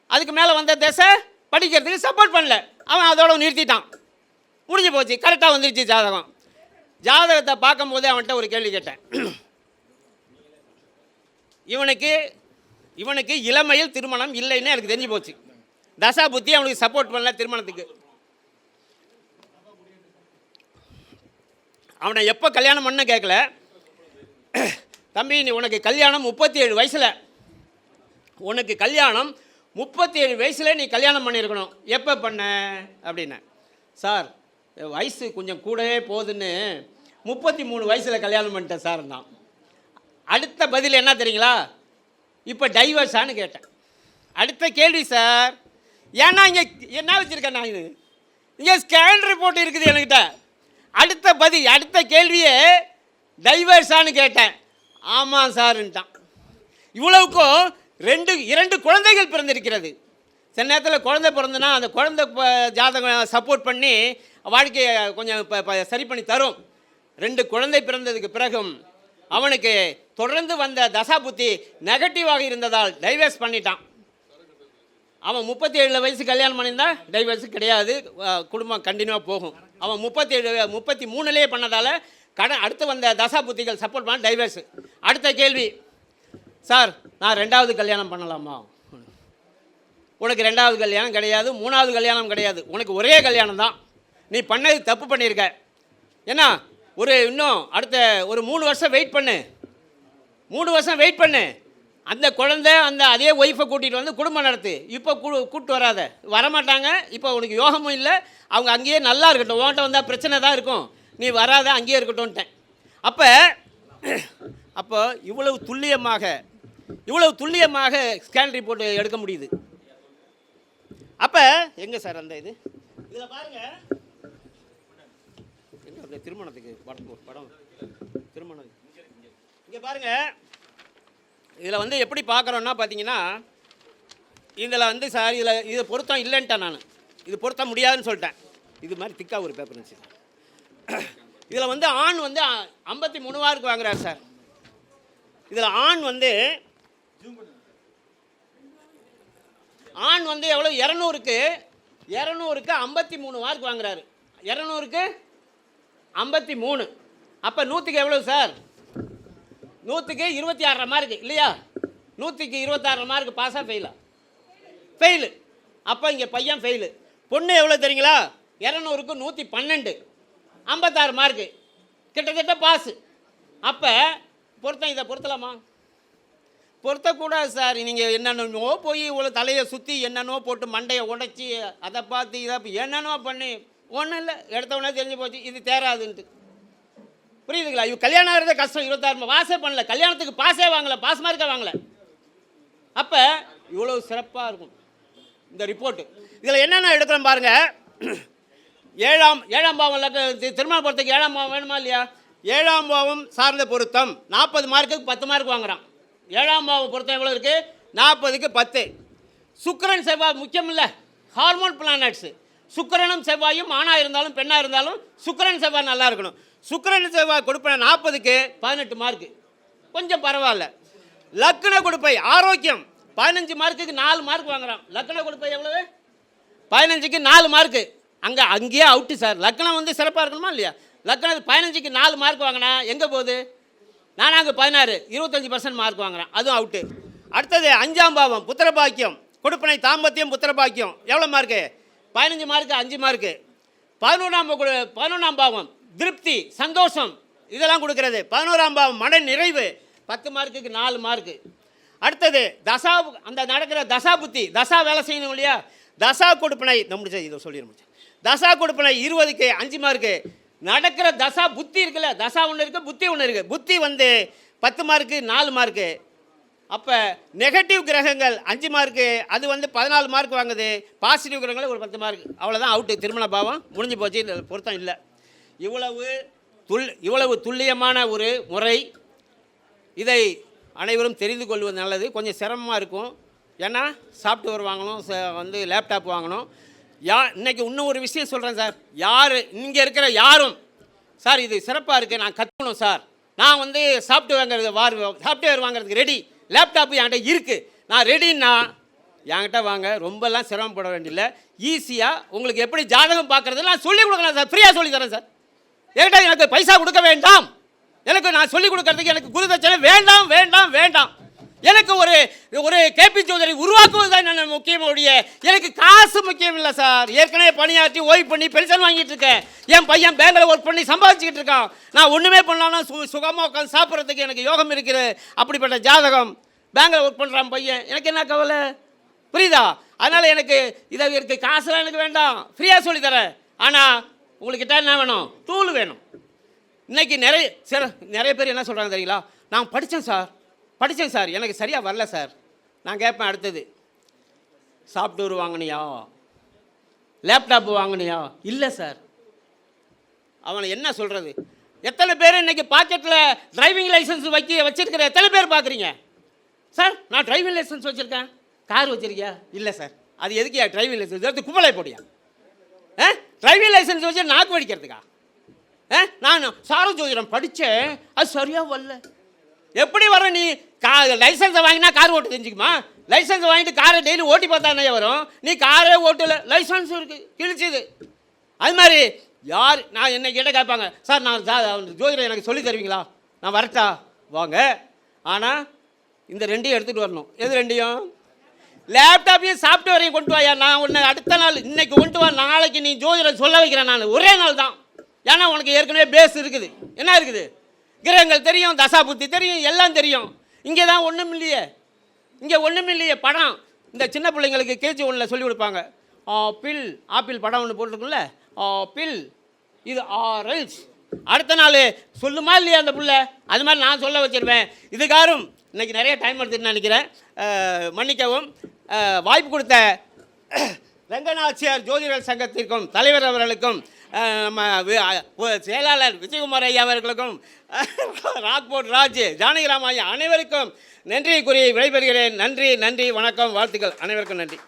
அதுக்கு மேலே வந்த தசை படிக்கிறதுக்கு சப்போர்ட் பண்ணல, அவன் அதோட நிறுத்திட்டான். முடிஞ்சு போச்சு. கரெக்டாக வந்துருச்சு ஜாதகம். ஜாதகத்தை பார்க்கும்போதே அவன்கிட்ட ஒரு கேள்வி கேட்டேன். இவனுக்கு இளமையில் திருமணம் இல்லைன்னு எனக்கு தெரிஞ்சு போச்சு. தசா புத்தி அவனுக்கு சப்போர்ட் பண்ணல திருமணத்துக்கு. அவனை எப்போ கல்யாணம் பண்ண கேட்கல. தம்பி நீ உனக்கு கல்யாணம் 37 வயசில், உனக்கு கல்யாணம் 37 வயசில் நீ கல்யாணம் பண்ணியிருக்கணும். எப்போ பண்ண அப்படின்னேன். சார் வயசு கொஞ்சம் கூடவே போகுதுன்னு 33 வயசில் கல்யாணம் பண்ணிட்டேன் சார். நான் அடுத்த பதில் என்ன தெரியுங்களா? இப்போ டைவர்ஸான்னு கேட்டேன். அடுத்த கேள்வி சார், ஏன்னா இங்கே என்ன வச்சுருக்கேன் நான், இங்கே ஸ்கேன் ரிப்போர்ட் இருக்குது என்கிட்ட. அடுத்த பதில், அடுத்த கேள்வியே டைவர்ஸான்னு கேட்டேன். ஆமாம் சார்ன்ட்டான். இவ்வளவுக்கும் 2 குழந்தைகள் பிறந்திருக்கிறது. சில நேரத்தில் குழந்தை பிறந்துன்னா அந்த குழந்தை ஜாதகம் சப்போர்ட் பண்ணி வாழ்க்கையை கொஞ்சம் சரி பண்ணி தரும். 2 குழந்தை பிறந்ததுக்கு பிறகும் அவனுக்கு தொடர்ந்து வந்த தசா புத்தி நெகட்டிவாக இருந்ததால் டைவர்ஸ் பண்ணிட்டான். அவன் 37 வயசு கல்யாணம் பண்ணியிருந்தா டைவர்ஸு கிடையாது, குடும்பம் கண்டினியூவாக போகும். அவன் 33லேயே பண்ணதால் அடுத்து வந்த தசா புத்திகள் சப்போர்ட் பண்ண டைவர்ஸு. அடுத்த கேள்வி, சார் நான் 2வது கல்யாணம் பண்ணலாமா? உனக்கு 2வது கல்யாணம் கிடையாது, 3வது கல்யாணம் கிடையாது, உனக்கு ஒரே கல்யாணம் தான். நீ பண்ணது தப்பு பண்ணியிருக்க. ஏன்னா இன்னும் அடுத்த ஒரு 3 வருஷம் வெயிட் பண்ணு, 3 வருஷம் வெயிட் பண்ணு. அந்த குழந்தை அதே ஒய்ஃபை கூட்டிகிட்டு வந்து குடும்பம் நடத்து. இப்போ கூப்பிட்டு வராத, வரமாட்டாங்க. இப்போ உனக்கு யோகமும் இல்லை, அவங்க அங்கேயே நல்லா இருக்கட்டும், உன்கிட்ட வந்தால் பிரச்சனை தான் இருக்கும், நீ வராத அங்கேயே இருக்கட்டும்ட்டேன். அப்போ இவ்வளவு துல்லியமாக ஸ்கேன் ரிப்போர்ட் எடுக்க முடியுது. அப்போ எங்கே சார் அந்த இதில் பாருங்க, எங்கே அந்த திருமணத்துக்கு படம் திருமணம் இங்கே பாருங்க. இதில் எப்படி பார்க்குறோன்னா பார்த்தீங்கன்னா, இதில் சார் இது பொருத்தம் இல்லைன்ட்டேன் நான், இது பொருத்த முடியாதுன்னு சொல்லிட்டேன். இது மாதிரி திக்கா ஒரு பேப்பர் இருந்துச்சு. இதில் ஆண் 53 மார்க் வாங்குறாரு சார். இதில் ஆண் எவ்வளோ 200க்கு 53 மார்க் வாங்குறாரு. 200க்கு 53. அப்போ 100க்கு எவ்வளோ சார்? 100க்கு 26 மார்க் இல்லையா? 100க்கு 26 மார்க் பாஸா ஃபெயிலா? ஃபெயிலு. அப்போ இங்கே பையன் ஃபெயிலு. பொண்ணு எவ்வளோ தெரியுங்களா? 200க்கு 112, 56 மார்க்கு, கிட்டத்தட்ட பாஸு. அப்போ இதை பொருத்தலாமா? பொருத்தக்கூடாது சார். நீங்கள் என்னென்னோ போய் இவ்வளோ தலையை சுற்றி என்னென்னோ போட்டு மண்டையை உடைச்சி அதை பார்த்து இதை என்னென்னோ பண்ணி ஒன்றும் இல்லை, எடுத்தவொடனே தெரிஞ்சு போச்சு இது தேராதுன்ட்டு. புரியுதுங்களா? இவ கல்யாணம் ஆகிறதே கஷ்டம். 26 பாஸே பண்ணல, கல்யாணத்துக்கு பாஸே வாங்கலை, பாஸ் மார்க்கே வாங்கலை. அப்போ இவ்வளோ சிறப்பாக இருக்கும் இந்த ரிப்போர்ட்டு. இதில் என்னென்ன எடுக்கிறோம் பாருங்கள். ஏழாம் பாவம் திருமண பொருத்தக்கு 7ஆம் பாவம் வேணுமா இல்லையா? 7ஆம் பாவம் சார்ந்த பொருத்தம் 40 மார்க்குக்கு 10 மார்க் வாங்குறான். 7ஆம் பாவம் பொருத்தம் எவ்வளோ இருக்குது? 40க்கு 10. சுக்கிரன் செவ்வாய் முக்கியம் இல்லை, ஹார்மோன் பிளானட்ஸு. சுக்கிரனும் செவ்வாயும் ஆணாக இருந்தாலும் பெண்ணாக இருந்தாலும் சுக்கிரன் செவ்வாய் நல்லா இருக்கணும். சுக்கிரன் செவ்வாய் கொடுப்பன 40க்கு 18 மார்க்கு, கொஞ்சம் பரவாயில்ல. லக்ன கொடுப்பை ஆரோக்கியம் 15 மார்க்குக்கு 4 மார்க் வாங்குறான். லக்ன கொடுப்பை எவ்வளவு? 15க்கு 4 மார்க்கு. அங்கேயே அவுட்டு சார். லக்னம் சிறப்பாக இருக்கணுமா இல்லையா? லக்னம் 15க்கு 4 மார்க் வாங்கினா எங்கே போகுது? நானாங்க 16, 25% மார்க் வாங்குறேன், அதுவும் அவுட்டு. அடுத்தது 5ஆம் பாவம் புத்திரபாக்கியம் கொடுப்பனை தாம்பத்தியம் புத்திரபாக்கியம் எவ்வளோ மார்க்கு? 15 mark, 5 mark. 11ஆம் பாவம் திருப்தி சந்தோஷம் இதெல்லாம் கொடுக்கறது. 11ஆம் பாவம் மன நிறைவு 10 மார்க்குக்கு 4 மார்க்கு. அடுத்தது நடக்கிற தசா புத்தி, தசா வேலை செய்யணும் இல்லையா? தசா கொடுப்பனை இதை சொல்லிட முடிச்சு. தசா கொடுப்பனை 20க்கு 5 மார்க்கு. நடக்கிற தசா புத்தி இருக்குல்ல, தசா ஒன்று இருக்குது, புத்தி ஒன்று இருக்குது. புத்தி 10 மார்க்கு 4 மார்க்கு. அப்போ நெகட்டிவ் கிரகங்கள் 5 மார்க்கு, அது 14 மார்க் வாங்குது. பாசிட்டிவ் கிரகங்கள் ஒரு 10 மார்க். அவ்வளோதான் அவுட்டு. திருமண பாவம் முடிஞ்சு போச்சு, இந்த பொருத்தம் இல்லை. இவ்வளவு துல்லியமான ஒரு முறை, இதை அனைவரும் தெரிந்து கொள்வது நல்லது. கொஞ்சம் சிரமமாக இருக்கும், ஏன்னா சாஃப்ட்வேர் வாங்கணும், லேப்டாப் வாங்கணும். இன்றைக்கி இன்னும் ஒரு விஷயம் சொல்கிறேன் சார். இங்கே இருக்கிற யாரும் சார் இது சிறப்பாக இருக்குது, நான் கற்றுக்கணும் சார், நான் சாஃப்ட்வேர் வாங்குறதுக்கு ரெடி, லேப்டாப்பு என்கிட்ட இருக்குது, நான் ரெடின்னா என்கிட்ட வாங்க. ரொம்பலாம் சிரமப்பட வேண்டியதில்லை. ஈஸியாக உங்களுக்கு எப்படி ஜாதகம் பார்க்குறது நான் சொல்லிக் கொடுக்கலாம் சார், ஃப்ரீயாக சொல்லி தரேன் சார். என்கிட்ட எனக்கு பைசா கொடுக்க வேண்டாம், நான் சொல்லிக் கொடுக்கறதுக்கு எனக்கு குருதட்சணை வேண்டாம் வேண்டாம் வேண்டாம். எனக்கு ஒரு கேபி சௌதரி உருவாக்குவது தான் என்ன முக்கியமுடைய, எனக்கு காசு முக்கியம் இல்லை சார். ஏற்கனவே பணியாற்றி ஓய்வு பண்ணி பென்ஷன் வாங்கிட்டு இருக்கேன். என் பையன் பேங்கில் ஒர்க் பண்ணி சம்பாதிச்சுக்கிட்டு இருக்கான். நான் ஒன்றுமே பண்ணலாம்னா சுகமாக உட்காந்து சாப்பிட்றதுக்கு எனக்கு யோகம் இருக்குது. அப்படிப்பட்ட ஜாதகம் பேங்கில் ஒர்க் பண்ணுறான் பையன், எனக்கு என்ன கவலை? புரியுதா? அதனால் எனக்கு காசுலாம் எனக்கு வேண்டாம், ஃப்ரீயாக சொல்லித்தரேன். ஆனால் உங்கள்கிட்ட என்ன வேணும்? டூல் வேணும். இன்றைக்கி நிறைய பேர் என்ன சொல்கிறாங்க தெரியுங்களா? நான் படித்தேன் சார், எனக்கு சரியாக வரல சார். நான் கேட்பேன், அடுத்தது சாஃப்ட்வேர் வாங்கினியா, லேப்டாப்பு வாங்கினியா? இல்லை சார். அவனை என்ன சொல்கிறது? எத்தனை பேர் இன்றைக்கி பாக்கெட்டில் டிரைவிங் லைசன்ஸ் வச்சிருக்கிற எத்தனை பேர் பார்க்குறீங்க? சார் நான் டிரைவிங் லைசன்ஸ் வச்சுருக்கேன். கார் வச்சுருக்கியா? இல்லை சார். அது எதுக்கியா டிரைவிங் லைசன்ஸ் எடுத்து கும்பலை போடியா? டிரைவிங் லைசன்ஸ் வச்சு நாக்கு வடிக்கிறதுக்கா? நான் சார ஜோதிடம் படித்தேன், அது சரியாக வரல. எப்படி வர? நீ லைசன்ஸை வாங்கினா கார் ஓட்ட தெரிஞ்சுக்குமா? லைசன்ஸ் வாங்கிட்டு காரை டெய்லி ஓட்டி பார்த்தா என்ன வரும்? நீ காரே ஓட்டல, லைசன்ஸ் இருக்குது, கிழிச்சிது. அது மாதிரி யார் நான் என்னை கேட்ட கேட்பாங்க, சார் நான் ஜோதிடம் எனக்கு சொல்லி தருவீங்களா, நான் வரட்டா, வாங்க. ஆனால் இந்த ரெண்டையும் எடுத்துகிட்டு வரணும். எது ரெண்டையும்? லேப்டாப்பையும் சாஃப்ட்வேரையும் கொண்டு வாயா. நான் உன்னை அடுத்த நாள் இன்னைக்கு கொண்டு வா, நாளைக்கு நீ ஜோதிடம் சொல்ல வைக்கிறேன் நான், ஒரே நாள் தான். ஏன்னா உனக்கு ஏற்கனவே பேஸ் இருக்குது. என்ன இருக்குது? கிரகங்கள் தெரியும், தசாபுத்தி தெரியும், எல்லாம் தெரியும். இங்கே தான் ஒன்றும் இல்லையே, இங்கே ஒன்றும் இல்லையே. படம் இந்த சின்ன பிள்ளைங்களுக்கு கேஜி ஒன்றில் சொல்லி கொடுப்பாங்க. ஆப்பிள், ஆப்பிள் படம் ஒன்று போட்டிருக்குல்ல, ஆப்பிள் இது ஆரல்ஸ். அடுத்த நாள் சொல்லுமா இல்லையா அந்த புள்ள? அது மாதிரி நான் சொல்ல வச்சிருவேன். இதுக்காரும் இன்றைக்கி நிறைய டைம் எடுத்துன்னு நினைக்கிறேன், மன்னிக்கவும். வாய்ப்பு கொடுத்த ரங்கநாச்சியார் ஜோதிடர் சங்கத்திற்கும் தலைவர் அவர்களுக்கும், நம்ம செயலாளர் விஜயகுமார் ஐயா அவர்களுக்கும், ராக்போர்ட் ராஜ், ஜானகிராம் ஐயா அனைவருக்கும் நன்றி கூறி விடைபெறுகிறேன். நன்றி, நன்றி, வணக்கம், வாழ்த்துக்கள், அனைவருக்கும் நன்றி.